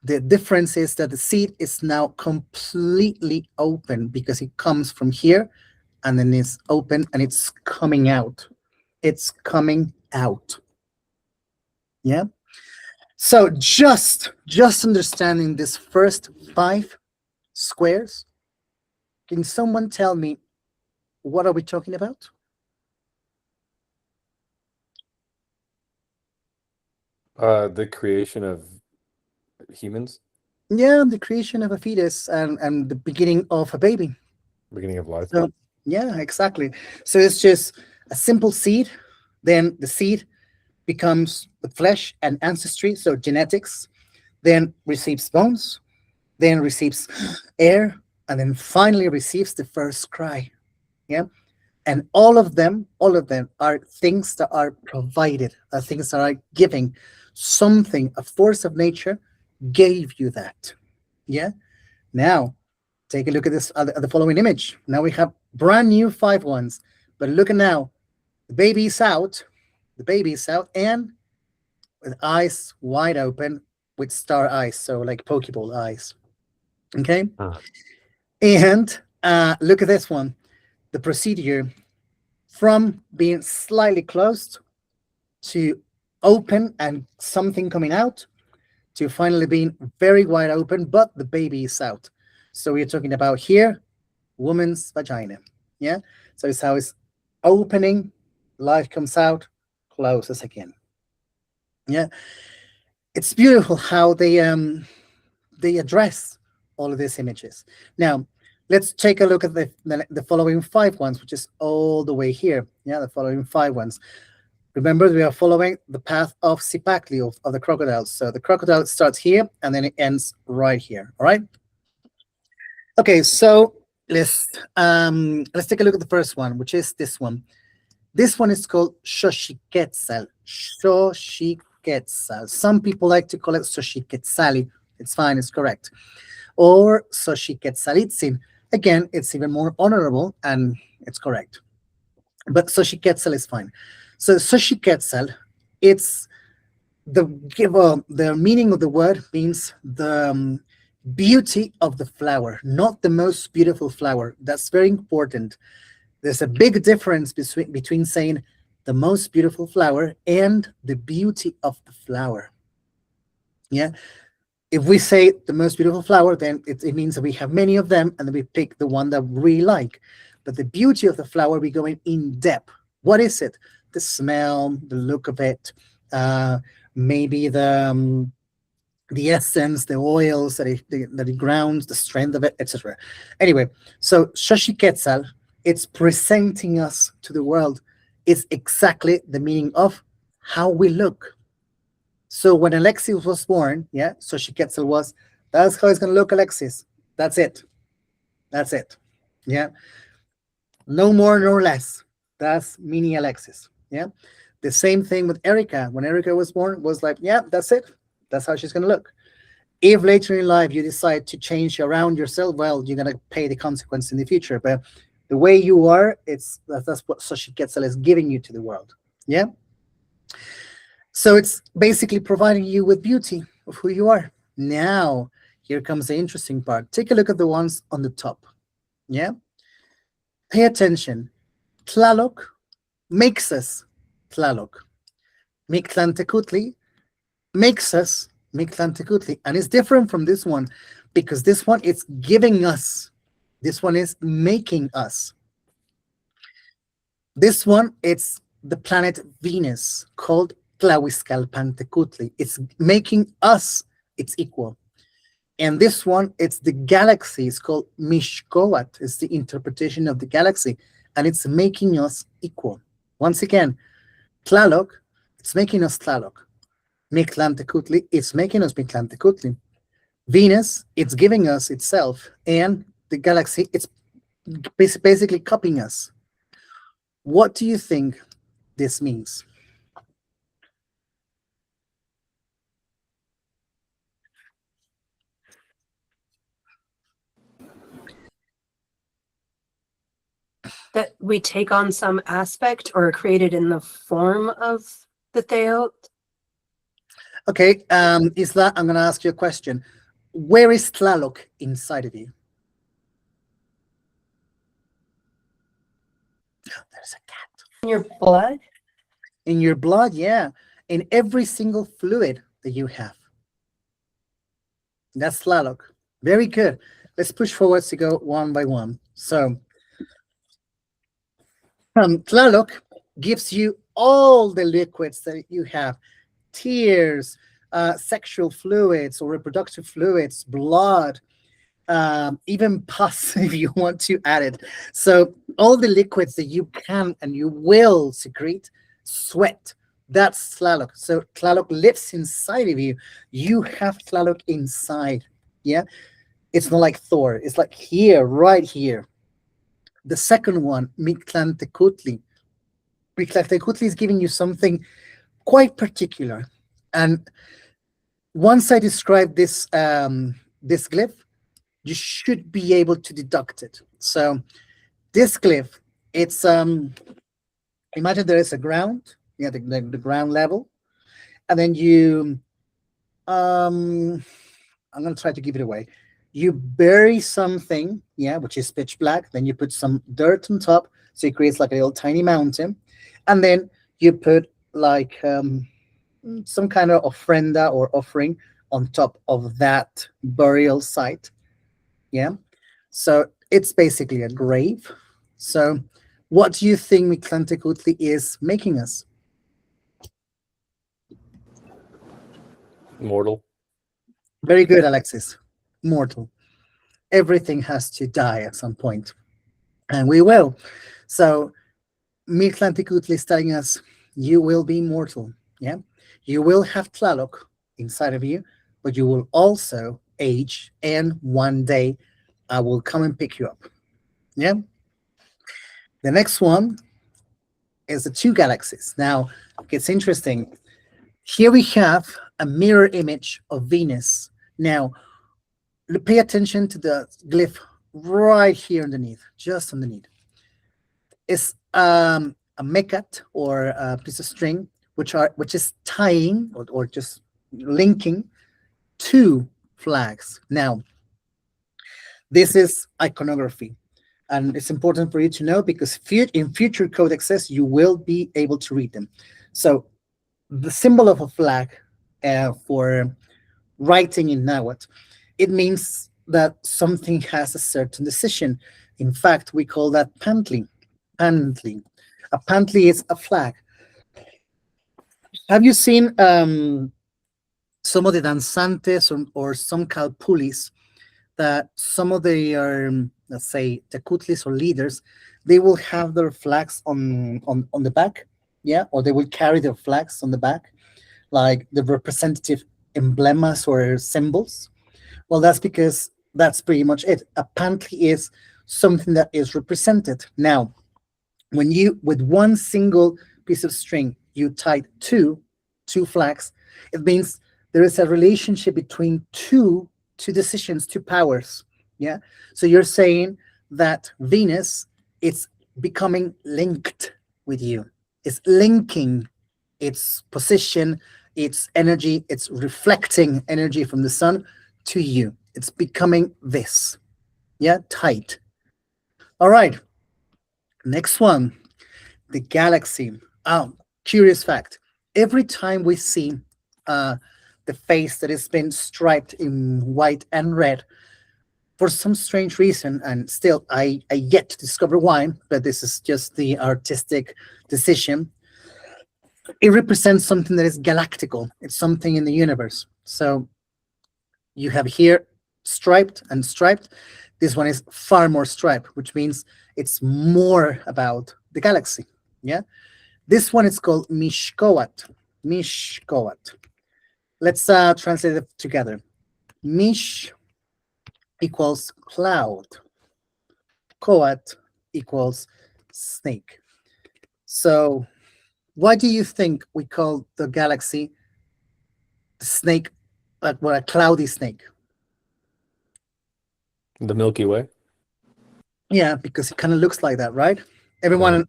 the difference is that the seed is now completely open, because it comes from here and then it's open and it's coming out. It's coming out. Yeah. So just understanding this first 5 squares, can someone tell me what are we talking about? The creation of humans, Yeah, the creation of a fetus and the beginning of a baby. beginning of life. So yeah, exactly. So it's just a simple seed. Then the seed becomes with flesh and ancestry, so genetics. Then receives bones. Then receives air, and then finally receives the first cry. Yeah, and all of them are things that are provided, are things that are giving something. A force of nature gave you that. Yeah. Now take a look at this at the following image. Now we have brand new five ones, but look at now. The baby's out. The baby's out, and with eyes wide open, with star eyes, so like Pokeball eyes. Okay, Huh. and look at this one. The procedure from being slightly closed to open and something coming out to finally being very wide open, but the baby is out. So we're talking about here, woman's vagina. Yeah. So it's how it's opening, life comes out, closes again. Yeah. It's beautiful how they address all of these images. Now, let's take a look at the following five ones, which is all the way here. Yeah, the following five ones. Remember, we are following the path of Sipakli, of the crocodiles. So the crocodile starts here and then it ends right here. All right. Okay, so let's take a look at the first one, which is this one. This one is called Xochiquetzal. Xochiquetzal. Some people like to call it Xochiquetzali. It's fine, it's correct. Or Xochiquetzalitzin. Again, it's even more honorable and it's correct. But Xochiquetzal is fine. So Xochiquetzal, it's the meaning of the word means the beauty of the flower, not the most beautiful flower. That's very important. There's a big difference between saying the most beautiful flower and the beauty of the flower. Yeah. If we say the most beautiful flower, then it means that we have many of them and then we pick the one that we like. But the beauty of the flower, we go in depth. What is it? The smell, the look of it, maybe the essence, the oils that it grounds, the strength of it, etc. Anyway, so Xochiquetzal, it's presenting us to the world. It's exactly the meaning of how we look. So when Alexis was born, yeah, Xochiquetzal was, that's how it's going to look, Alexis. That's it. That's it. Yeah. No more nor less. That's mini Alexis. Yeah. The same thing with Erica. When Erica was born, was like, yeah, that's it. That's how she's going to look. If later in life you decide to change around yourself, well, you're going to pay the consequence in the future. But the way you are, that's what Xochiquetzal is giving you to the world. Yeah. So it's basically providing you with beauty of who you are. Now, here comes the interesting part. Take a look at the ones on the top. Yeah. Pay attention. Tlaloc makes us Tlaloc. Mictlantecutli makes us Mictlantecutli. And it's different from this one because this one is giving us. This one is making us. This one, it's the planet Venus called Tlahuizcalpantecutli. It's making us its equal. And this one, it's the galaxy. It's called Mishkoat. It's the interpretation of the galaxy. And it's making us equal. Once again, Tlaloc, it's making us Tlaloc. Mictlantecutli, it's making us Mictlantecutli. Venus, it's giving us itself. And the galaxy, it's basically copying us. What do you think this means? That we take on some aspect or are created in the form of the Theo. Okay, Isla, I'm going to ask you a question. Where is Tlaloc inside of you? Oh, there's a cat. In your blood? In your blood, yeah. In every single fluid that you have. That's Tlaloc. Very good. Let's push forwards to go one by one. So, Tlaloc gives you all the liquids that you have. tears, sexual fluids or reproductive fluids, blood, even pus if you want to add it. So all the liquids that you can and you will secrete, sweat. That's Tlaloc. So Tlaloc lives inside of you. You have Tlaloc inside. Yeah. It's not like Thor. It's like here, right here. The second one, Mictlantecutli. Mictlantecutli is giving you something quite particular. And once I describe this glyph, you should be able to deduct it. So this glyph, it's imagine there is a ground, yeah, the ground level, and then you I'm gonna try to give it away. You bury something, yeah, which is pitch black, then you put some dirt on top, so it creates like a little tiny mountain, and then you put like some kind of ofrenda or offering on top of that burial site. Yeah. So it's basically a grave. So what do you think Mictlantecutli is making us? Mortal. Very good, Alexis. Mortal. Everything has to die at some point, and we will. So Mictlantecutli is telling us you will be mortal. Yeah. You will have Tlaloc inside of you, but you will also age, and one day I will come and pick you up. Yeah. The next one is the two galaxies. Now, it's interesting. Here we have a mirror image of Venus. Now, pay attention to the glyph right here underneath, just underneath. It's a mekat or a piece of string, which is tying or just linking two flags. Now, this is iconography. And it's important for you to know because in future codexes, you will be able to read them. So the symbol of a flag for writing in Nahuatl, it means that something has a certain decision. In fact, we call that pantli. Pantli. A pantli is a flag. Have you seen some of the danzantes or some calpulis that some of the let's say tecutlis or leaders, they will have their flags on the back, yeah, or they will carry their flags on the back, like the representative emblemas or symbols. Well, that's because that's pretty much it. A pantry is something that is represented. Now, when you with one single piece of string you tie two flags, it means there is a relationship between two decisions, two powers. Yeah. So you're saying that Venus is becoming linked with you. It's linking its position, its energy, it's reflecting energy from the sun to you. It's becoming this. Yeah, tight. All right. Next one, the galaxy. Oh, curious fact. Every time we see the face that has been striped in white and red, for some strange reason, and still I yet to discover why, but this is just the artistic decision. It represents something that is galactical. It's something in the universe. So you have here striped and striped. This one is far more striped, which means it's more about the galaxy. Yeah. This one is called Mishkoat. Mishkoat. Let's translate it together. Mish equals cloud. Koat equals snake. So why do you think we call the galaxy the snake, like what, a cloudy snake? The Milky Way. Yeah, because it kind of looks like that, right? Yeah.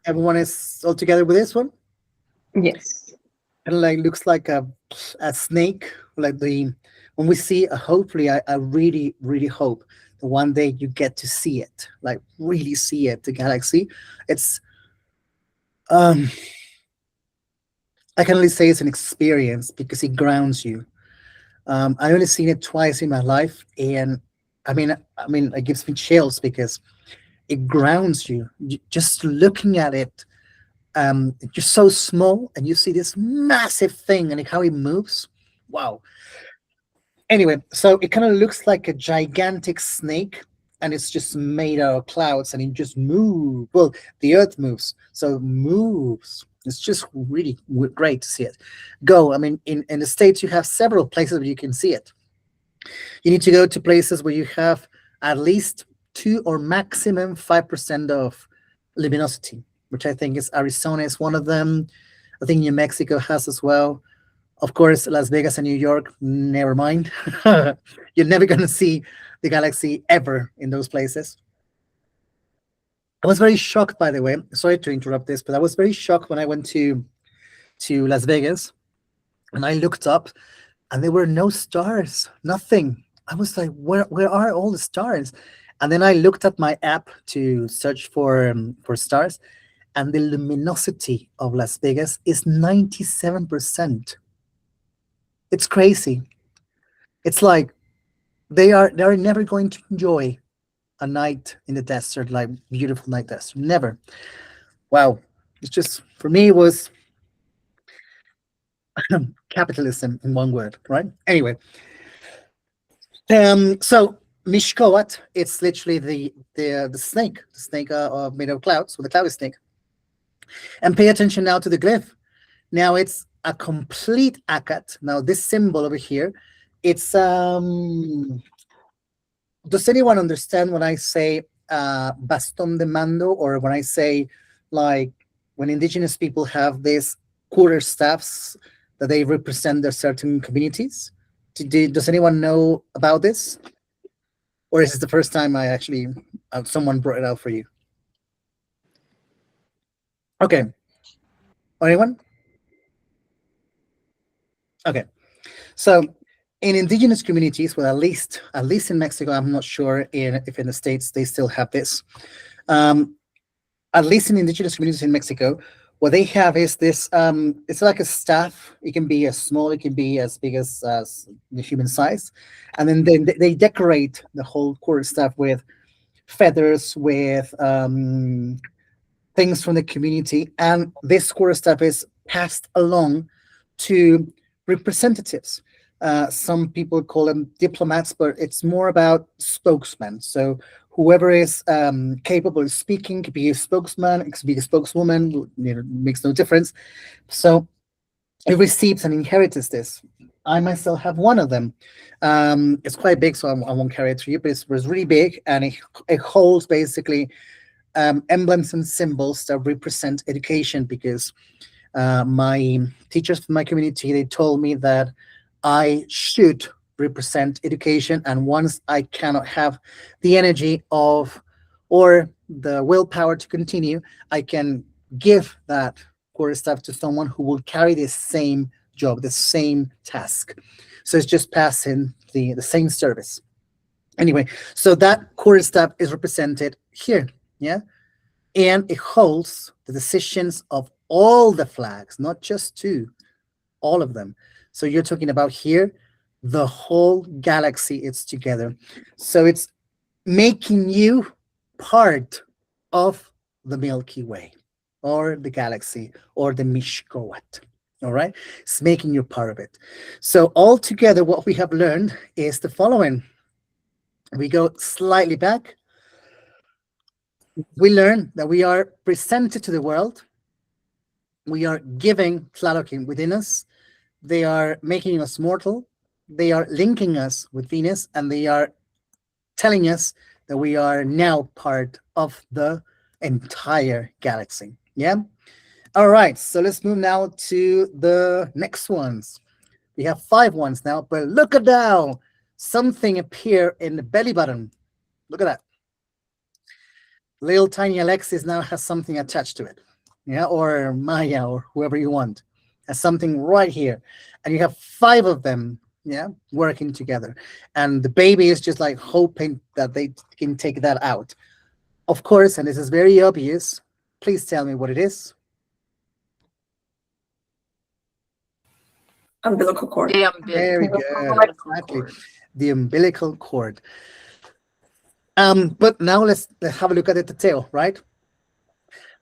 Everyone is all together with this one. Yes. Kind of like looks like a snake, like the when we see. Hopefully, I really hope that one day you get to see it, like really see it. The galaxy, it's um, I can only say it's an experience because it grounds you. I only seen it twice in my life, and I mean, it gives me chills because it grounds you. Just looking at it, It's just so small, and you see this massive thing and how it moves. Wow. Anyway, so it kind of looks like a gigantic snake, and it's just made out of clouds, and it just moves. Well, the earth moves, so it moves. It's just really great to see it go. I mean, in the States, you have several places where you can see it. You need to go to places where you have at least 2 or maximum 5% of luminosity, which I think is Arizona is one of them. I think New Mexico has as well. Of course, Las Vegas and New York, never mind. You're never going to see the galaxy ever in those places. I was very shocked, by the way. Sorry to interrupt this, but I was very shocked when I went to Las Vegas and I looked up and there were no stars, nothing. I was like, where are all the stars? And then I looked at my app to search for stars, and the luminosity of Las Vegas is 97%. It's crazy. It's like they're never going to enjoy a night in the desert, like beautiful night desert. Never. Wow. It's just, for me, it was capitalism in one word, right? Anyway, so Mishkoat, it's literally the snake, made of clouds, with a cloudy snake. And pay attention now to the glyph. Now it's a complete akat. Now this symbol over here, it's does anyone understand when I say bastón de mando, or when I say, like, when indigenous people have these quarter staffs that they represent their certain communities? Does anyone know about this? Or is this the first time I actually, someone brought it out for you? Okay. Anyone? Okay. So in indigenous communities, well, at least in Mexico, I'm not sure if in the States they still have this. At least in indigenous communities in Mexico, what they have is this, it's like a staff. It can be as small, it can be as big as the human size. And then they decorate the whole quarter staff with feathers, with things from the community. And this quarter staff is passed along to representatives. Some people call them diplomats, but it's more about spokesmen. So whoever is capable of speaking could be a spokesman, it could be a spokeswoman, makes no difference. So it receives and inherits this. I myself have one of them. It's quite big, so I won't carry it to you, but it's really big, and it holds basically emblems and symbols that represent education, because my teachers from my community, they told me that I should represent education, and once I cannot have the energy of or the willpower to continue, I can give that core stuff to someone who will carry the same job, the same task. So it's just passing the same service. Anyway, so that core staff is represented here, yeah? And it holds the decisions of all the flags, not just 2, all of them. So you're talking about here, the whole galaxy is together. So it's making you part of the Milky Way, or the galaxy, or the Mishkoat. All right, it's making you part of it. So all together, what we have learned is the following. We go slightly back. We learn that we are presented to the world. We are giving Tlaloc within us. They are making us mortal. They are linking us with Venus, and they are telling us that we are now part of the entire galaxy. Yeah. All right. So let's move now to the next ones. We have 5 ones now, but look at now. Something appear in the belly button. Look at that. Little tiny Alexis now has something attached to it. Yeah, or Maya, or whoever you want, has something right here. And you have 5 of them, yeah, working together. And the baby is just like hoping that they can take that out. Of course, and this is very obvious. Please tell me what it is. Umbilical cord. Very good. Exactly. The umbilical cord. But now let's have a look at the tail, right?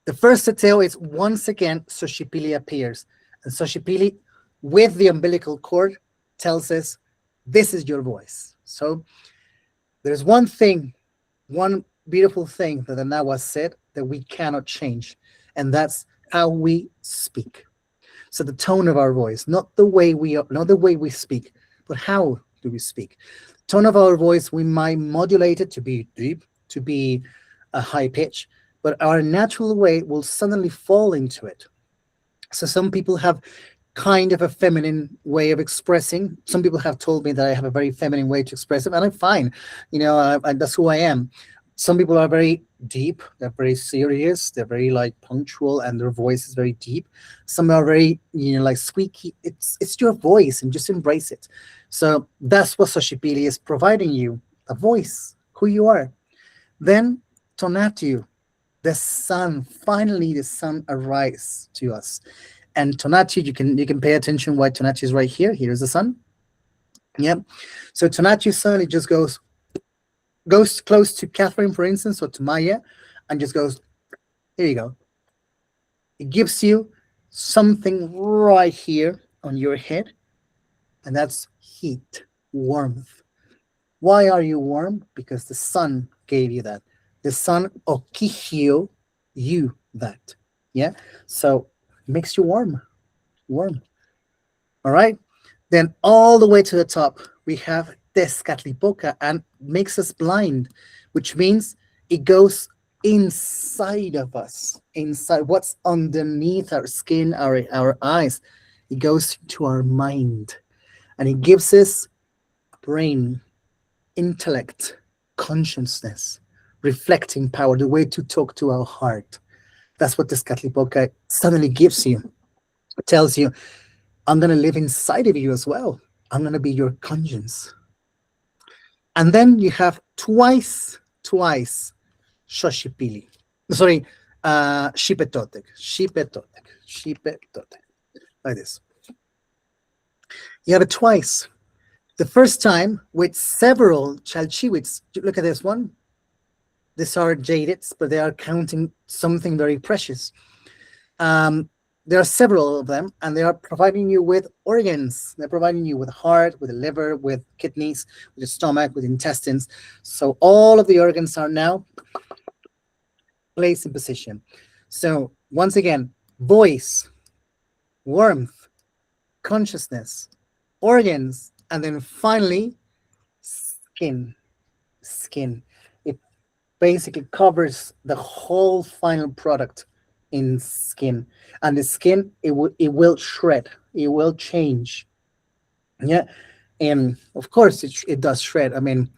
The first detail is once again Xochipilli appears. And Xochipilli, with the umbilical cord, tells us this is your voice. So there's one thing, one beautiful thing that the Nahuatl said that we cannot change, and that's how we speak. So the tone of our voice, not the way we are, not the way we speak, but how do we speak? Tone of our voice, we might modulate it to be deep, to be a high pitch, but our natural way will suddenly fall into it. So some people have kind of a feminine way of expressing. Some people have told me that I have a very feminine way to express it, and I'm fine. That's who I am. Some people are very deep. They're very serious. They're very like punctual, and their voice is very deep. Some are very, like squeaky. It's your voice, and just embrace it. So that's what Xochipilli is providing you, a voice, who you are. Then Tonatiuh, the sun. Finally, the sun arrives to us. And Tonatiuh, you can pay attention why Tonatiuh is right here. Here's the sun. Yep. So Tonatiuh suddenly just goes close to Catherine, for instance, or to Maya, and just goes, here you go. It gives you something right here on your head, and that's heat, warmth. Why are you warm? Because the sun gave you that. The sun okihiyo you that. Yeah. So it makes you warm. Warm. All right. Then all the way to the top, we have Tezcatlipoca and makes us blind, which means it goes inside of us, inside what's underneath our skin, our eyes. It goes to our mind, and it gives us brain, intellect, consciousness, reflecting power, the way to talk to our heart. That's what Tezcatlipoca suddenly gives you. It tells you, I'm going to live inside of you as well. I'm going to be your conscience. And then you have twice Xochipilli. Sorry, Xipetotec, like this. You have it twice. The first time with several Chalchihuitls. Look at this one. These are jadeds, but they are counting something very precious. There are several of them, and they are providing you with organs. They're providing you with heart, with the liver, with kidneys, with the stomach, with intestines. So all of the organs are now placed in position. So once again, voice, warmth, consciousness, organs, and then finally, skin. Skin. It basically covers the whole final product in skin, and the skin it will shred, it will change. Yeah, and of course it does shred. I mean,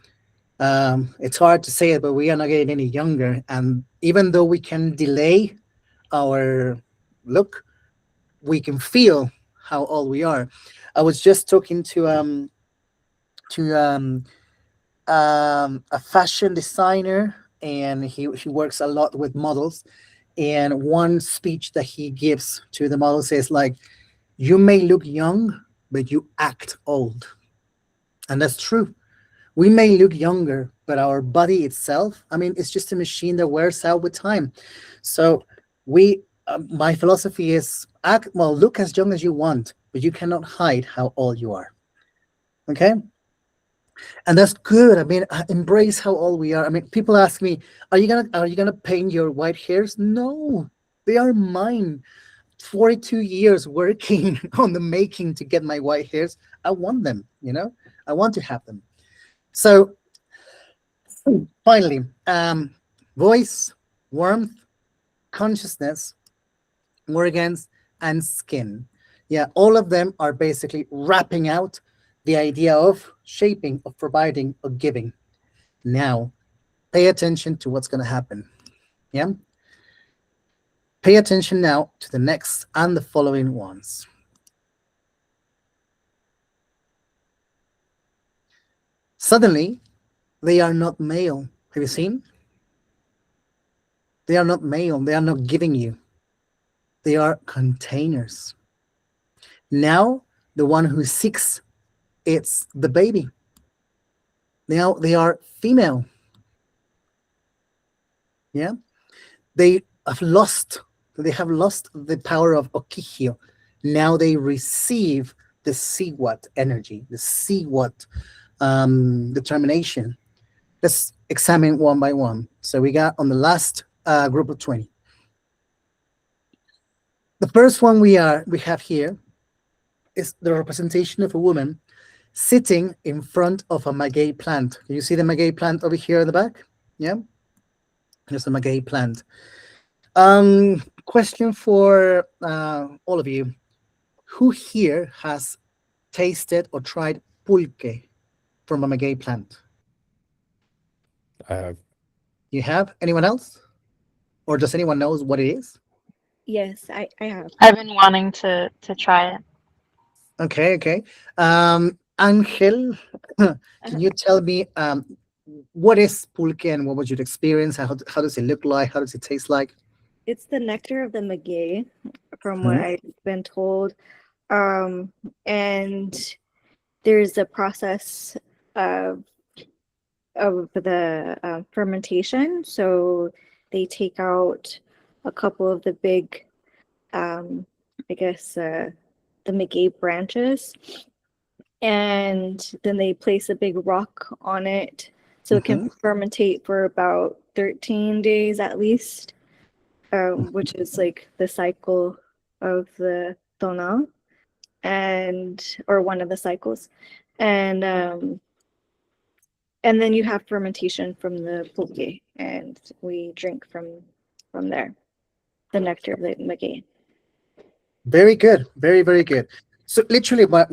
it's hard to say it, but we are not getting any younger, and even though we can delay our look, we can feel how old we are. I was just talking to a fashion designer, and he works a lot with models. And one speech that he gives to the model says, like, you may look young, but you act old. And that's true. We may look younger, but our body itself, I mean, it's just a machine that wears out with time. So my philosophy is look as young as you want, but you cannot hide how old you are. Okay? And that's good. I mean, embrace how old we are. I mean, people ask me, are you gonna paint your white hairs? No, they are mine. 42 years working on the making to get my white hairs. I want them, I want to have them. So finally, voice, warmth, consciousness, organs, and skin. Yeah, all of them are basically wrapping out the idea of shaping, of providing, of giving. Now, pay attention to what's going to happen. Yeah? Pay attention now to the next and the following ones. Suddenly, they are not male. Have you seen? They are not male. They are not giving you. They are containers. Now, the one who seeks, it's the baby. Now they are female. Yeah. They they have lost the power of okihio. Now they receive the siwat energy, the siwat determination. Let's examine one by one. So we got on the last group of 20. The first one we have here is the representation of a woman sitting in front of a maguey plant. Can you see the maguey plant over here in the back? Yeah, there's a maguey plant. Question for all of you. Who here has tasted or tried pulque from a maguey plant? Uh, You have? Anyone else? Or does anyone knows what it is? Yes, I have. I've been wanting to try it. Okay, okay. Angel, can you tell me what is pulque and what was your experience? How does it look like? How does it taste like? It's the nectar of the maguey, from what I've been told. And there's a process of the fermentation. So they take out a couple of the big, I guess, the maguey branches, and then they place a big rock on it so it can fermentate for about 13 days at least, which is like the cycle of the tonal, and or one of the cycles, and then you have fermentation from the pulque, and we drink from there, the nectar of the maguey. Very good. Very, very good. So literally what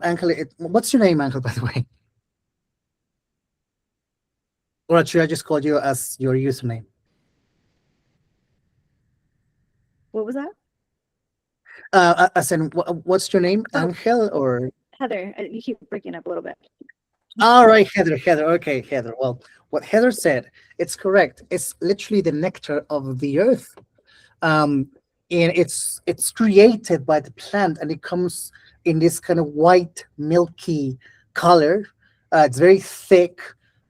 Angel, what's your name, Angel, by the way? Or should I just call you as your username? What was that? As in, what's your name, Oh. Angel, or? Heather, you keep breaking up a little bit. All right, Heather. Okay, Heather. Well, what Heather said, it's correct. It's literally the nectar of the earth. And it's created by the plant, and it comes in this kind of white, milky color. It's very thick.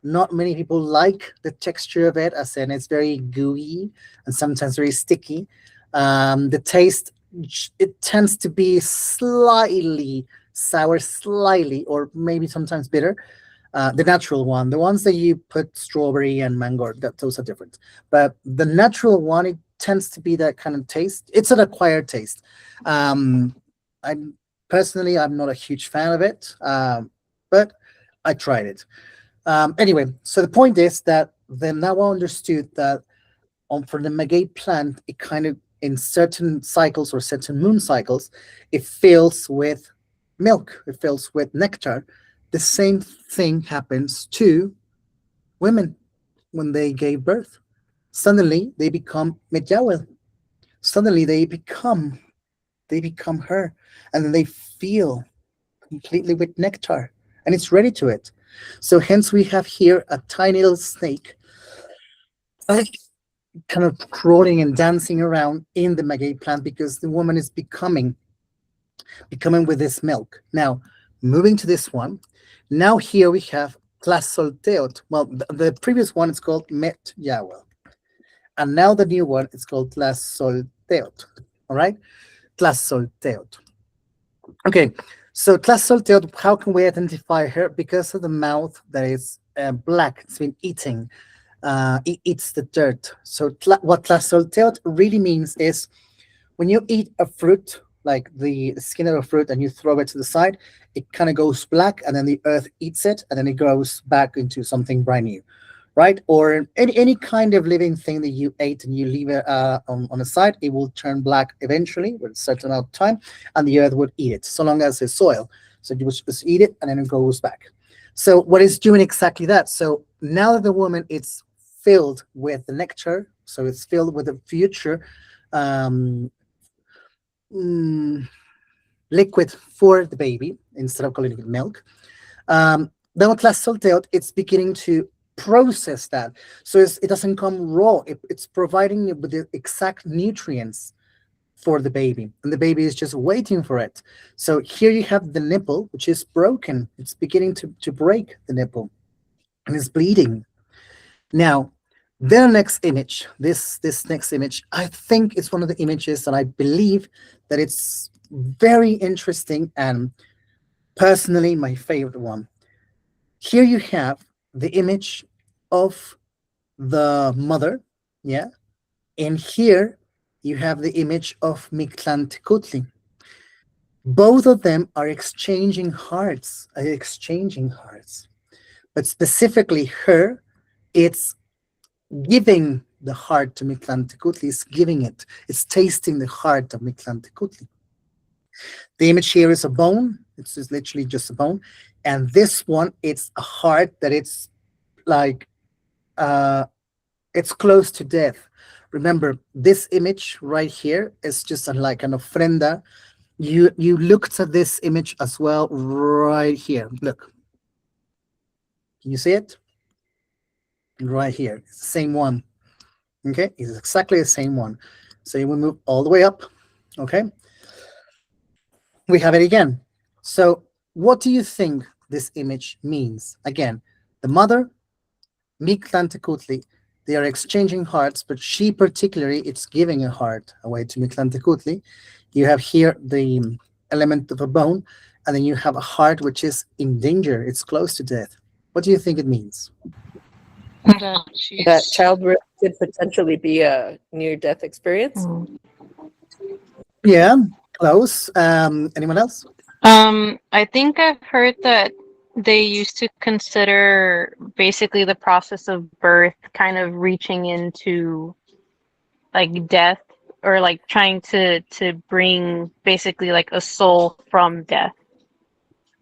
Not many people like the texture of it, as in it's very gooey and sometimes very sticky. The taste, it tends to be slightly sour, slightly, or maybe sometimes bitter. The natural one, the ones that you put strawberry and mango, those are different. But the natural one, it tends to be that kind of taste. It's an acquired taste. I'm personally, I'm not a huge fan of it, but I tried it. Anyway, so the point is that then now I understood that for the maguey plant, it kind of in certain cycles or certain moon cycles, it fills with milk, it fills with nectar. The same thing happens to women when they gave birth. Suddenly they become Medjawel. Suddenly they become her, and then they feel completely with nectar, and it's ready to it. So hence we have here a tiny little snake kind of crawling and dancing around in the maguey plant because the woman is becoming with this milk. Now, moving to this one, now here we have Tlasolteot. Well, the previous one is called Met Yawel. And now the new one is called Tlasolteot. All right? Tlasolteot. Okay, so Tlasolteot, how can we identify her? Because of the mouth that is black, it's been eating. It eats the dirt. So what Tlasolteot really means is when you eat a fruit, like the skin of a fruit, and you throw it to the side, it kind of goes black, and then the earth eats it, and then it grows back into something brand new, right? Or any kind of living thing that you ate and you leave it on the side, it will turn black eventually with a certain amount of time, and the earth would eat it, so long as it's soil. So you would just eat it, and then it goes back. So what is doing exactly that? So now that the woman is filled with the nectar, so it's filled with the future liquid for the baby instead of calling it milk. Then with Tlasolteot, it's beginning to process that. So it doesn't come raw. It's providing it with the exact nutrients for the baby, and the baby is just waiting for it. So here you have the nipple, which is broken. It's beginning to break the nipple, and it's bleeding. Now, Their next image, this next image, I think it's one of the images that I believe that it's very interesting and personally my favorite one. Here you have the image of the mother, yeah, and here you have the image of Mictlantecutli. Both of them are exchanging hearts, but specifically her, it's giving the heart to Mictlantecutli, is giving it, it's tasting the heart of Mictlantecutli. The image here is a bone, it's just literally just a bone, and this one, it's a heart that it's like, it's close to death. Remember, this image right here is just like an ofrenda. You looked at this image as well right here. Look, can you see it? Right here, it's the same one. Okay, it's exactly the same one. So you will move all the way up. Okay, we have it again. So what do you think this image means? Again, the mother, Mictlantecutli, they are exchanging hearts, but she particularly, it's giving a heart away to Mictlantecutli. You have here the element of a bone, and then you have a heart which is in danger. It's close to death. What do you think it means? That That she's. childbirth could potentially be a near-death experience. Mm. Yeah, close. Anyone else? I think I've heard that they used to consider basically the process of birth kind of reaching into like death, or like trying to bring basically like a soul from death.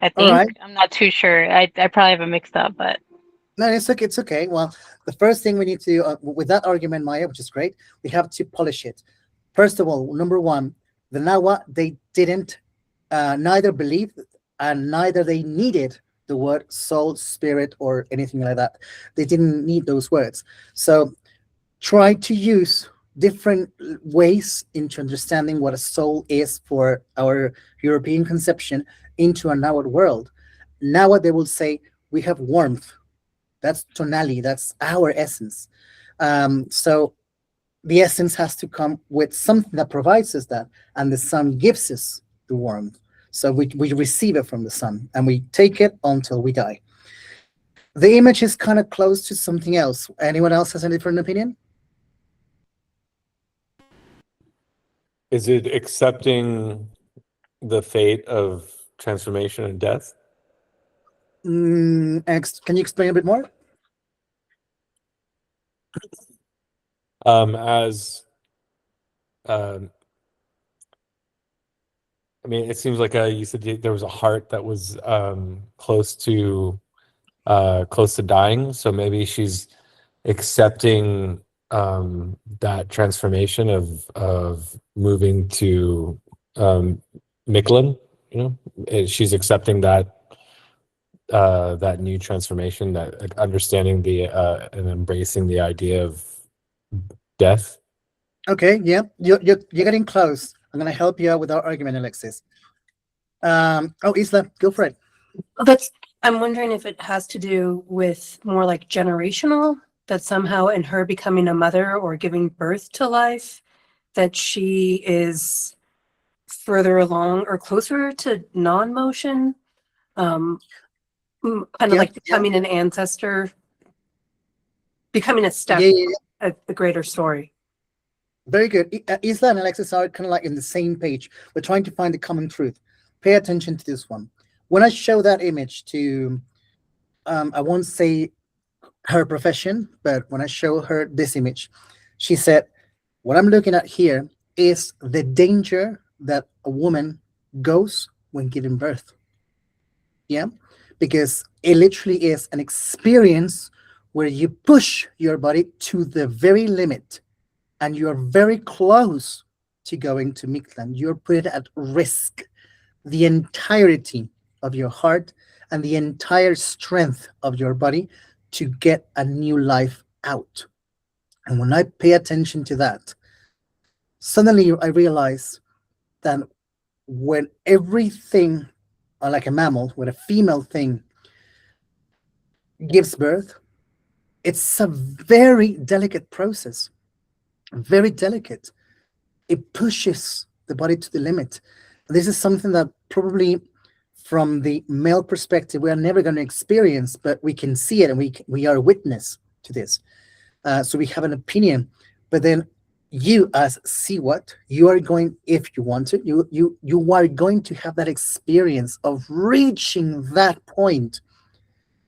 I All right. think. I'm not too sure. I probably have it mixed up, but No, it's okay. It's okay. Well, the first thing we need to, with that argument, Maya, which is great, we have to polish it. First of all, number one, the Nawa, they didn't neither believe and neither they needed the word soul, spirit, or anything like that. They didn't need those words. So try to use different ways into understanding what a soul is for our European conception into a Nahuatl world. Nahuatl, they will say, we have warmth. That's tonality. That's our essence. So the essence has to come with something that provides us that, and the sun gives us the warmth. So we receive it from the sun and we take it until we die. The image is kind of close to something else. Anyone else has a different opinion? Is it accepting the fate of transformation and death? Can you explain a bit more? As I mean, it seems like you said there was a heart that was close to dying, so maybe she's accepting that transformation of moving to Mictlan. You know, she's accepting that new transformation, that like, understanding the and embracing the idea of death. Okay, yeah, you're getting close. I'm gonna help you out with our argument, Alexis. Isla, go for it. That's, I'm wondering if it has to do with more like generational, that somehow in her becoming a mother or giving birth to life, that she is further along or closer to non-motion, kind of Yeah, like yeah. becoming an ancestor, becoming a step, Yeah, yeah, yeah. a greater story. Very good. Isla and Alexis are kind of like in the same page. We're trying to find the common truth. Pay attention to this one. When I show that image to, I won't say her profession, but when I show her this image, she said, what I'm looking at here is the danger that a woman goes when giving birth. Yeah, because it literally is an experience where you push your body to the very limit and you're very close to going to Mictlan. You're put at risk. The entirety of your heart and the entire strength of your body to get a new life out. And when I pay attention to that, suddenly I realize that when everything, like a mammal, when a female thing gives birth, It's a very delicate process, very delicate. It pushes the body to the limit. This is something that probably from the male perspective we are never going to experience, but we can see it and we are a witness to this. So we have an opinion, but then you as see what you are going, if you want to, you are going to have that experience of reaching that point,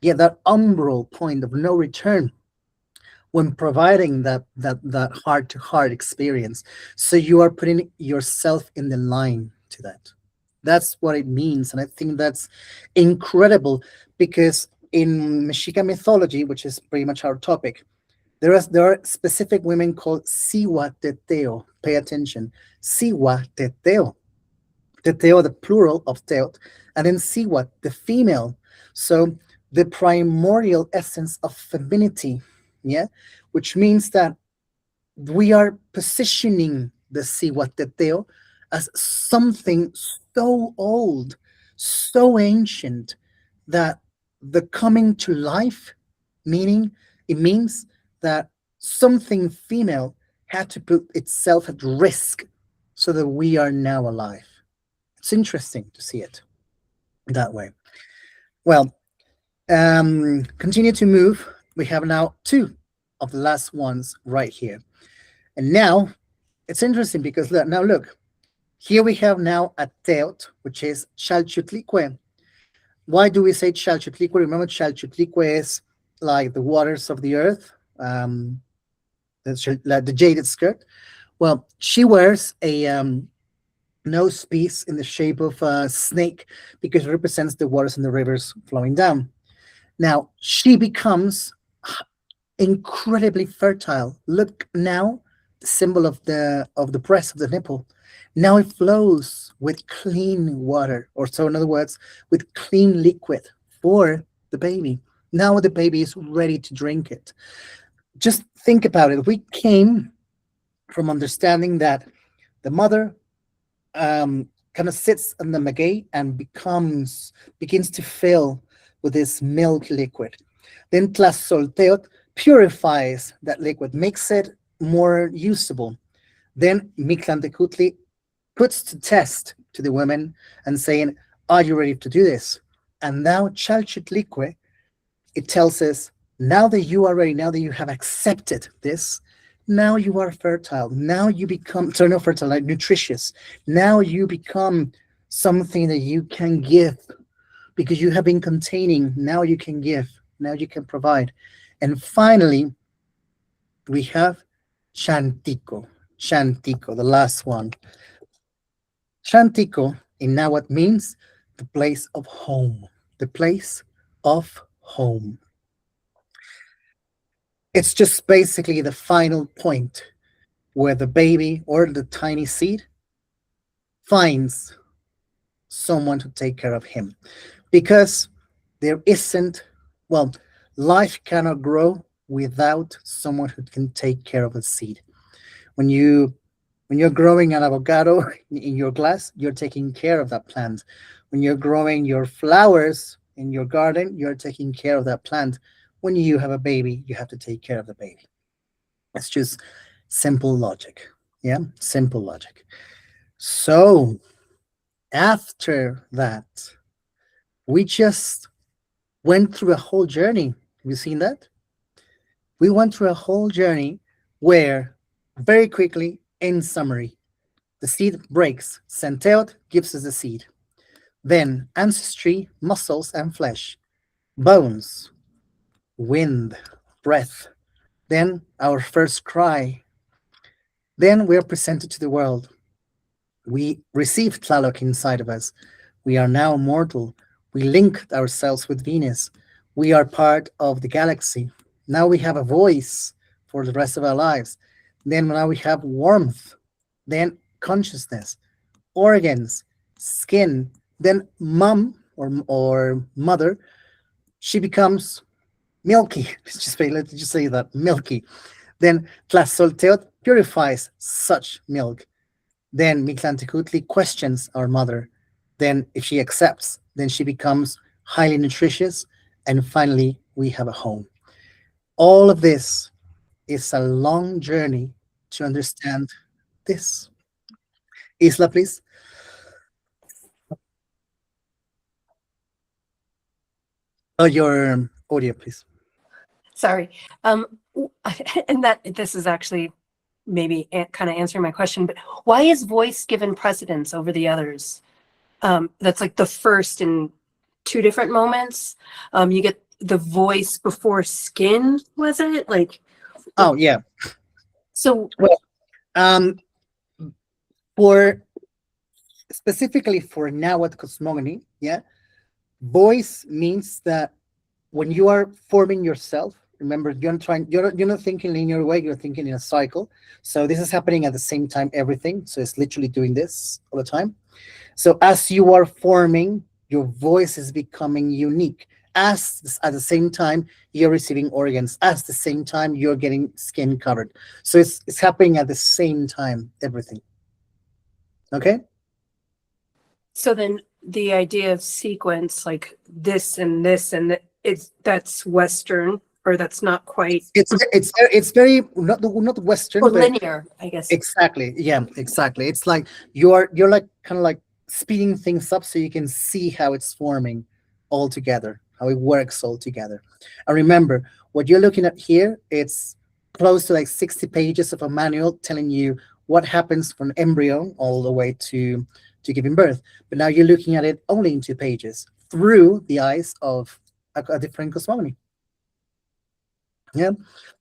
yeah, that umbral point of no return when providing that heart to heart experience. So you are putting yourself in the line to that. That's what it means, and I think that's incredible because in Mexica mythology, which is pretty much our topic, there are specific women called Siwa Teteo. Pay attention. Siwa Teteo. Teteo, the plural of Teot, and then Siwa, the female. So the primordial essence of femininity, yeah, which means that we are positioning the Siwa Teteo as something so old, so ancient that the coming to life, meaning it means that something female had to put itself at risk so that we are now alive. It's interesting to see it that way. Well, continue to move. We have now two of the last ones right here. And now it's interesting because now look, here we have now a teot, which is Chalchutlicue. Why do we say Chalchutlicue? Remember, Chalchutlicue is like the waters of the earth, like the jaded skirt. Well, she wears a nose piece in the shape of a snake because it represents the waters in the rivers flowing down. Now, she becomes incredibly fertile. Look now, the symbol of the breast of the nipple. Now it flows with clean water, or so in other words, with clean liquid for the baby. Now the baby is ready to drink it. Just think about it. We came from understanding that the mother kind of sits on the maguey and begins to fill with this milk liquid. Then Tlazolteotl purifies that liquid, makes it more usable. Then Mictlantecutli puts to test to the women and saying, are you ready to do this? And now Chalchutlicue, it tells us, now that you are ready, now that you have accepted this, now you are fertile. Now you become, sorry, not fertile, like nutritious. Now you become something that you can give because you have been containing. Now you can give. Now you can provide. And finally, we have Chantico. Chantico, the last one. Chantico in Nahuatl means the place of home. The place of home. It's just basically the final point where the baby or the tiny seed finds someone to take care of him. Because there isn't, well, life cannot grow without someone who can take care of the seed. When you're growing an avocado in your glass, you're taking care of that plant. When you're growing your flowers in your garden, you're taking care of that plant. When you have a baby, you have to take care of the baby. It's just simple logic. Yeah, simple logic. So after that, we just went through a whole journey. Have you seen that? We went through a whole journey where, very quickly, in summary, the seed breaks. Centeot gives us the seed. Then ancestry, muscles and flesh, bones, wind, breath. Then our first cry. Then we are presented to the world. We receive Tlaloc inside of us. We are now mortal. We linked ourselves with Venus. We are part of the galaxy. Now we have a voice for the rest of our lives. Then now we have warmth. Then consciousness, organs, skin. Then mom or mother, she becomes milky. Let's just say that, milky. Then Tlazolteotl purifies such milk. Then Mictlantecutli questions our mother. Then if she accepts, then she becomes highly nutritious. And finally, we have a home. All of this is a long journey to understand this. Isla, please. Oh, your audio, please. Sorry. And that this is actually maybe kind of answering my question, but why is voice given precedence over the others? That's like the first in two different moments. You get the voice before skin, was it? Like, Oh, yeah. so Well, um, for specifically for Nahuatl cosmogony, yeah, voice means that when you are forming yourself, remember you're not thinking linear way, you're thinking in a cycle. So this is happening at the same time, everything. So it's literally doing this all the time. So as you are forming, your voice is becoming unique. As at the same time you're receiving organs, at the same time you're getting skin covered. So it's happening at the same time, everything. Okay? so then the idea of sequence, like this and this and it's that's Western, or that's not quite It's very not Western, or but linear, I guess. exactly. Yeah, exactly. It's like you're like kind of like speeding things up so you can see how it's forming all together, how it works all together. And remember, what you're looking at here, it's close to like 60 pages of a manual telling you what happens from embryo all the way to giving birth. But now you're looking at it only in 2 pages through the eyes of a different cosmogony. Yeah,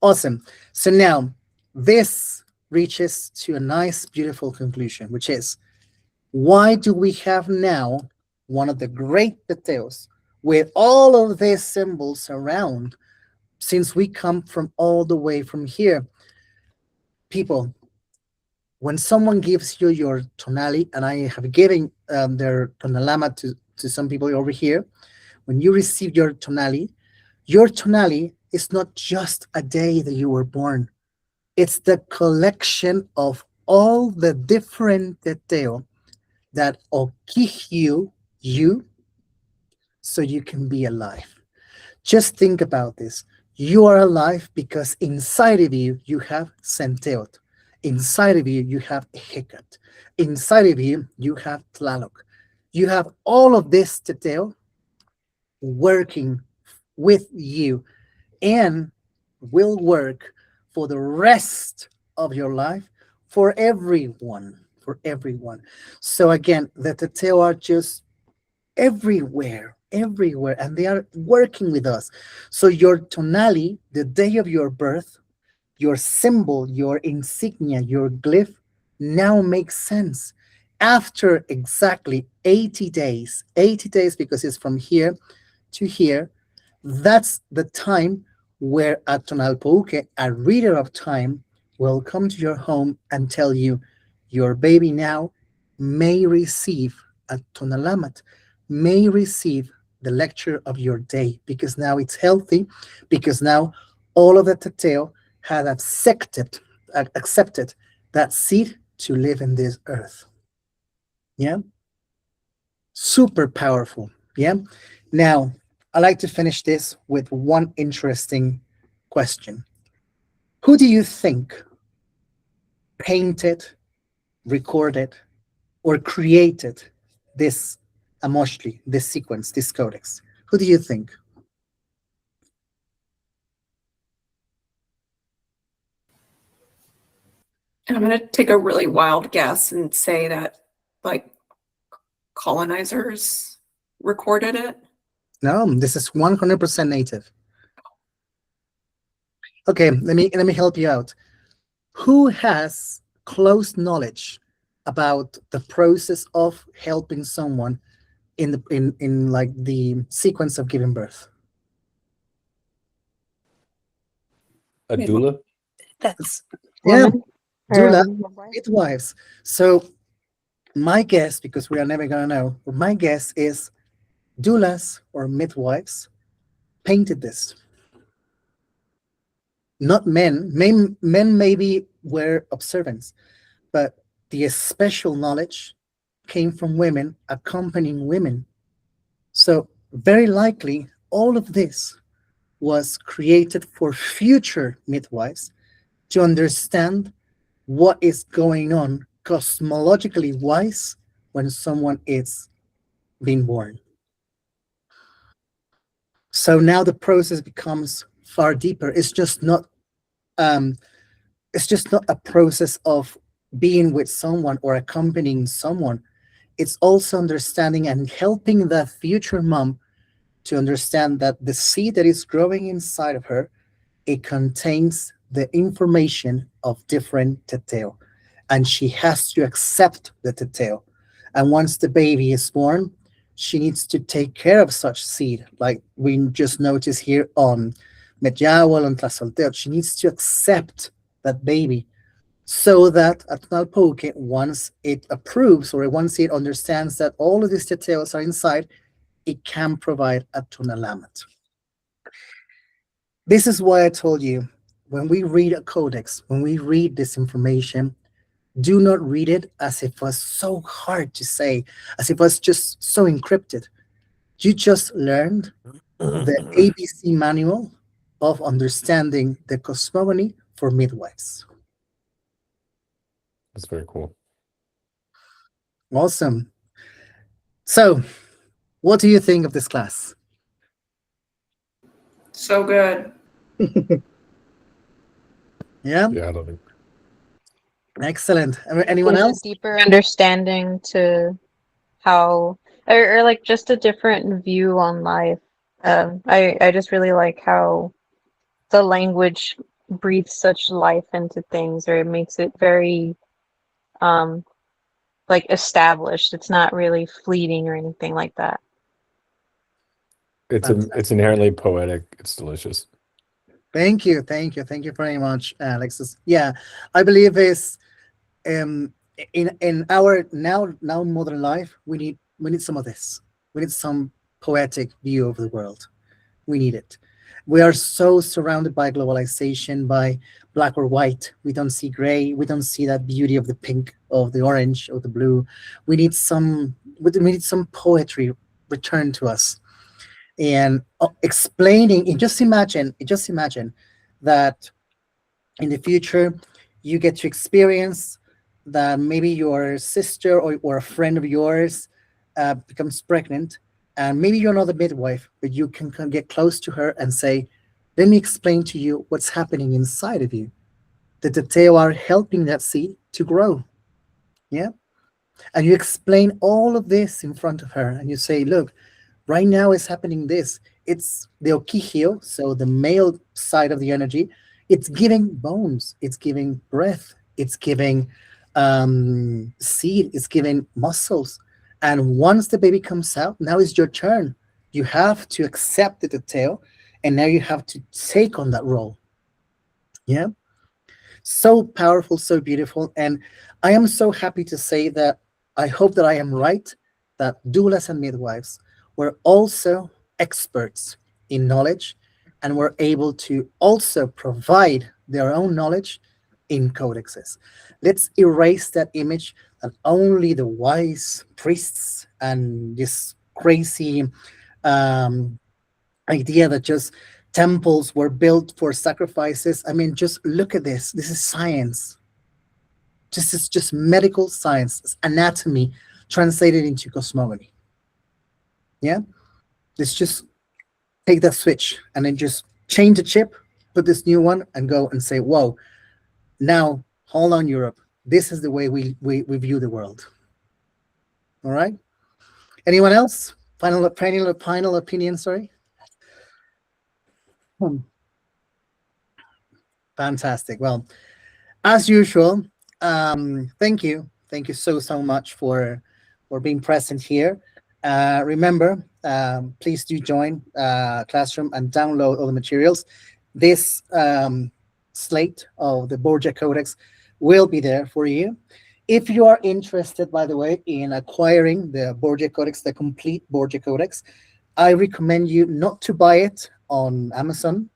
awesome. So now this reaches to a nice, beautiful conclusion, which is why do we have now one of the great details with all of these symbols around since we come from all the way from here? People, when someone gives you your tonali, and I have given their tonalama to some people over here, when you receive your tonali is not just a day that you were born. It's the collection of all the different detail that okih you so you can be alive. Just think about this. You are alive because inside of you, you have Senteot. Inside of you, you have Hekat. Inside of you, you have Tlaloc. You have all of this detail working with you and will work for the rest of your life for everyone. For everyone. So again, the Teteo are just everywhere, and they are working with us. So your tonali, the day of your birth, your symbol, your insignia, your glyph now makes sense. After exactly 80 days because it's from here to here, that's the time where a tonalpouke, a reader of time, will come to your home and tell you your baby now may receive a tonalamat, may receive the lecture of your day because now it's healthy, because now all of the tateo had accepted that seed to live in this earth. Yeah, super powerful. Yeah. Now, I like to finish this with one interesting question. Who do you think painted, recorded, or created this Amoshli, this sequence, this codex? Who do you think? I'm going to take a really wild guess and say that like colonizers recorded it. No, this is 100% native. Okay, let me help you out. Who has close knowledge about the process of helping someone in like the sequence of giving birth? A doula? That's Yeah, Woman doula, or midwife? midwives. So my guess, because we are never gonna know, but my guess is doulas or midwives painted this. Not men. Men maybe were observants, but the special knowledge came from women accompanying women. So very likely all of this was created for future midwives to understand what is going on cosmologically wise when someone is being born. So now the process becomes far deeper. Um, it's just not a process of being with someone or accompanying someone. It's also understanding and helping that future mom to understand that the seed that is growing inside of her, it contains the information of different teteo, and she has to accept the teteo. And once the baby is born, she needs to take care of such seed, like we just noticed here on Medjawal and Tlasolteo. She needs to accept that baby so that at Nalpoke, once it approves or once it understands that all of these details are inside, it can provide a tunalamat. This is why I told you, when we read a codex, when we read this information, do not read it as if it was so hard to say, as if it was just so encrypted. You just learned the ABC manual of understanding the cosmogony for midwives. That's very cool. Awesome. So, what do you think of this class? So good. Yeah, Yeah, I don't think. excellent. It Anyone gives else? a deeper understanding to how, or like just a different view on life. I just really like how the language breathes such life into things, or it makes it very um like established. It's not really fleeting or anything like that. It's inherently poetic. It's delicious. Thank you, thank you, thank you very much, Alexis. Yeah, I believe is in our now modern life, we need some of this. We need some poetic view of the world. We need it. We are so surrounded by globalization, by black or white. We don't see gray. We don't see that beauty of the pink, of the orange, of the blue. We need some poetry returned to us, and explaining. And just imagine that in the future you get to experience that maybe your sister or a friend of yours becomes pregnant, and maybe you're not a midwife, but you can get close to her and say, let me explain to you what's happening inside of you, that the Teo are helping that seed to grow. Yeah, and you explain all of this in front of her, and you say, look, right now is happening this. It's the okihio, so the male side of the energy. It's giving bones, it's giving breath, it's giving seed, it's giving muscles. And once the baby comes out, now it's your turn. You have to accept the detail, and now you have to take on that role. Yeah, so powerful, so beautiful. And I am so happy to say that I hope that I am right, that doulas and midwives were also experts in knowledge and were able to also provide their own knowledge in codexes. Let's erase that image that only the wise priests and this crazy um, idea that just temples were built for sacrifices. I mean, just look at this. This is science. This is just medical science. It's anatomy translated into cosmogony. Yeah? Let's just take that switch and then just change the chip, put this new one, and go and say, whoa, now, hold on, Europe. This is the way we view the world. All right? Anyone else? Final opinion, sorry? Hmm. Fantastic. Well, as usual, thank you. Thank you so much for being present here. Remember, please do join Classroom and download all the materials. This slate of the Borgia Codex will be there for you. If you are interested, by the way, in acquiring the Borgia Codex, the complete Borgia Codex, I recommend you not to buy it on Amazon,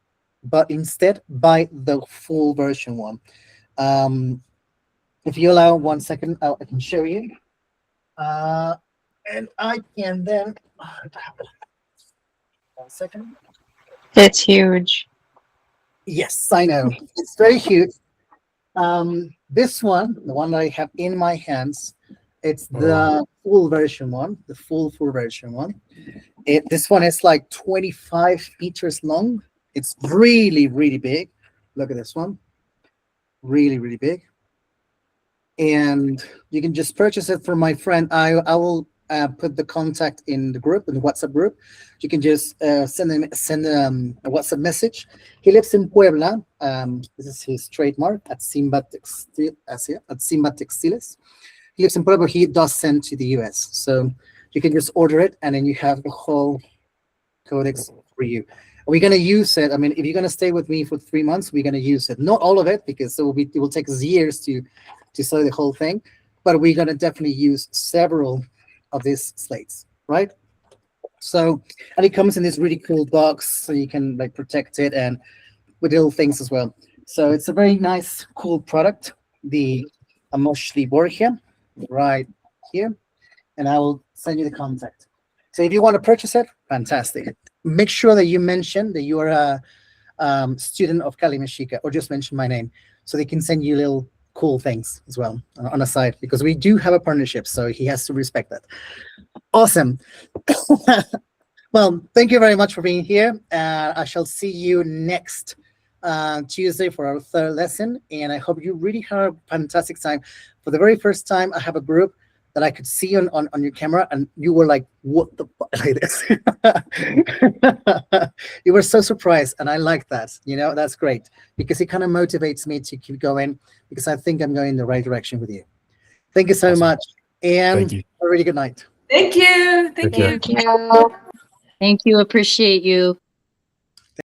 but instead buy the full version one. Um, if you allow 1 second, I can show you. And I can then, 1 second. It's huge. Yes, I know. It's very huge. This one, the one that I have in my hands, it's the full version one, the full version one. This one is like 25 meters long. It's really, really big. Look at this one. Really, really big. And you can just purchase it from my friend. I will put the contact in the group, in the WhatsApp group. You can just send a WhatsApp message. He lives in Puebla. This is his trademark at Simba Textiles. He lives in Puebla. He does send to the US, so you can just order it, and then you have the whole codex for you. We're gonna use it. I mean, if you're gonna stay with me for 3 months, we're gonna use it. Not all of it, because it will take us years to study the whole thing, but we're gonna definitely use several of these slates, right? So, and it comes in this really cool box, so you can like protect it and with little things as well. So it's a very nice, cool product. The Amoshli Borgia, right here, and I will send you the contact. So if you want to purchase it, fantastic. Make sure that you mention that you are a student of Kali Mexica, or just mention my name, so they can send you little cool things as well on a side, because we do have a partnership, so he has to respect that. Awesome. Well, thank you very much for being here. I shall see you next Tuesday for our third lesson, and I hope you really had a fantastic time. For the very first time, I have a group that I could see on your camera, and you were like, what the fuck, like this. You were so surprised, and I like that. You know, that's great, because it kind of motivates me to keep going, because I think I'm going in the right direction with you. Thank you so much, and Thank you. a really good night. Thank you. Take care. Thank you. Thank you. Appreciate you.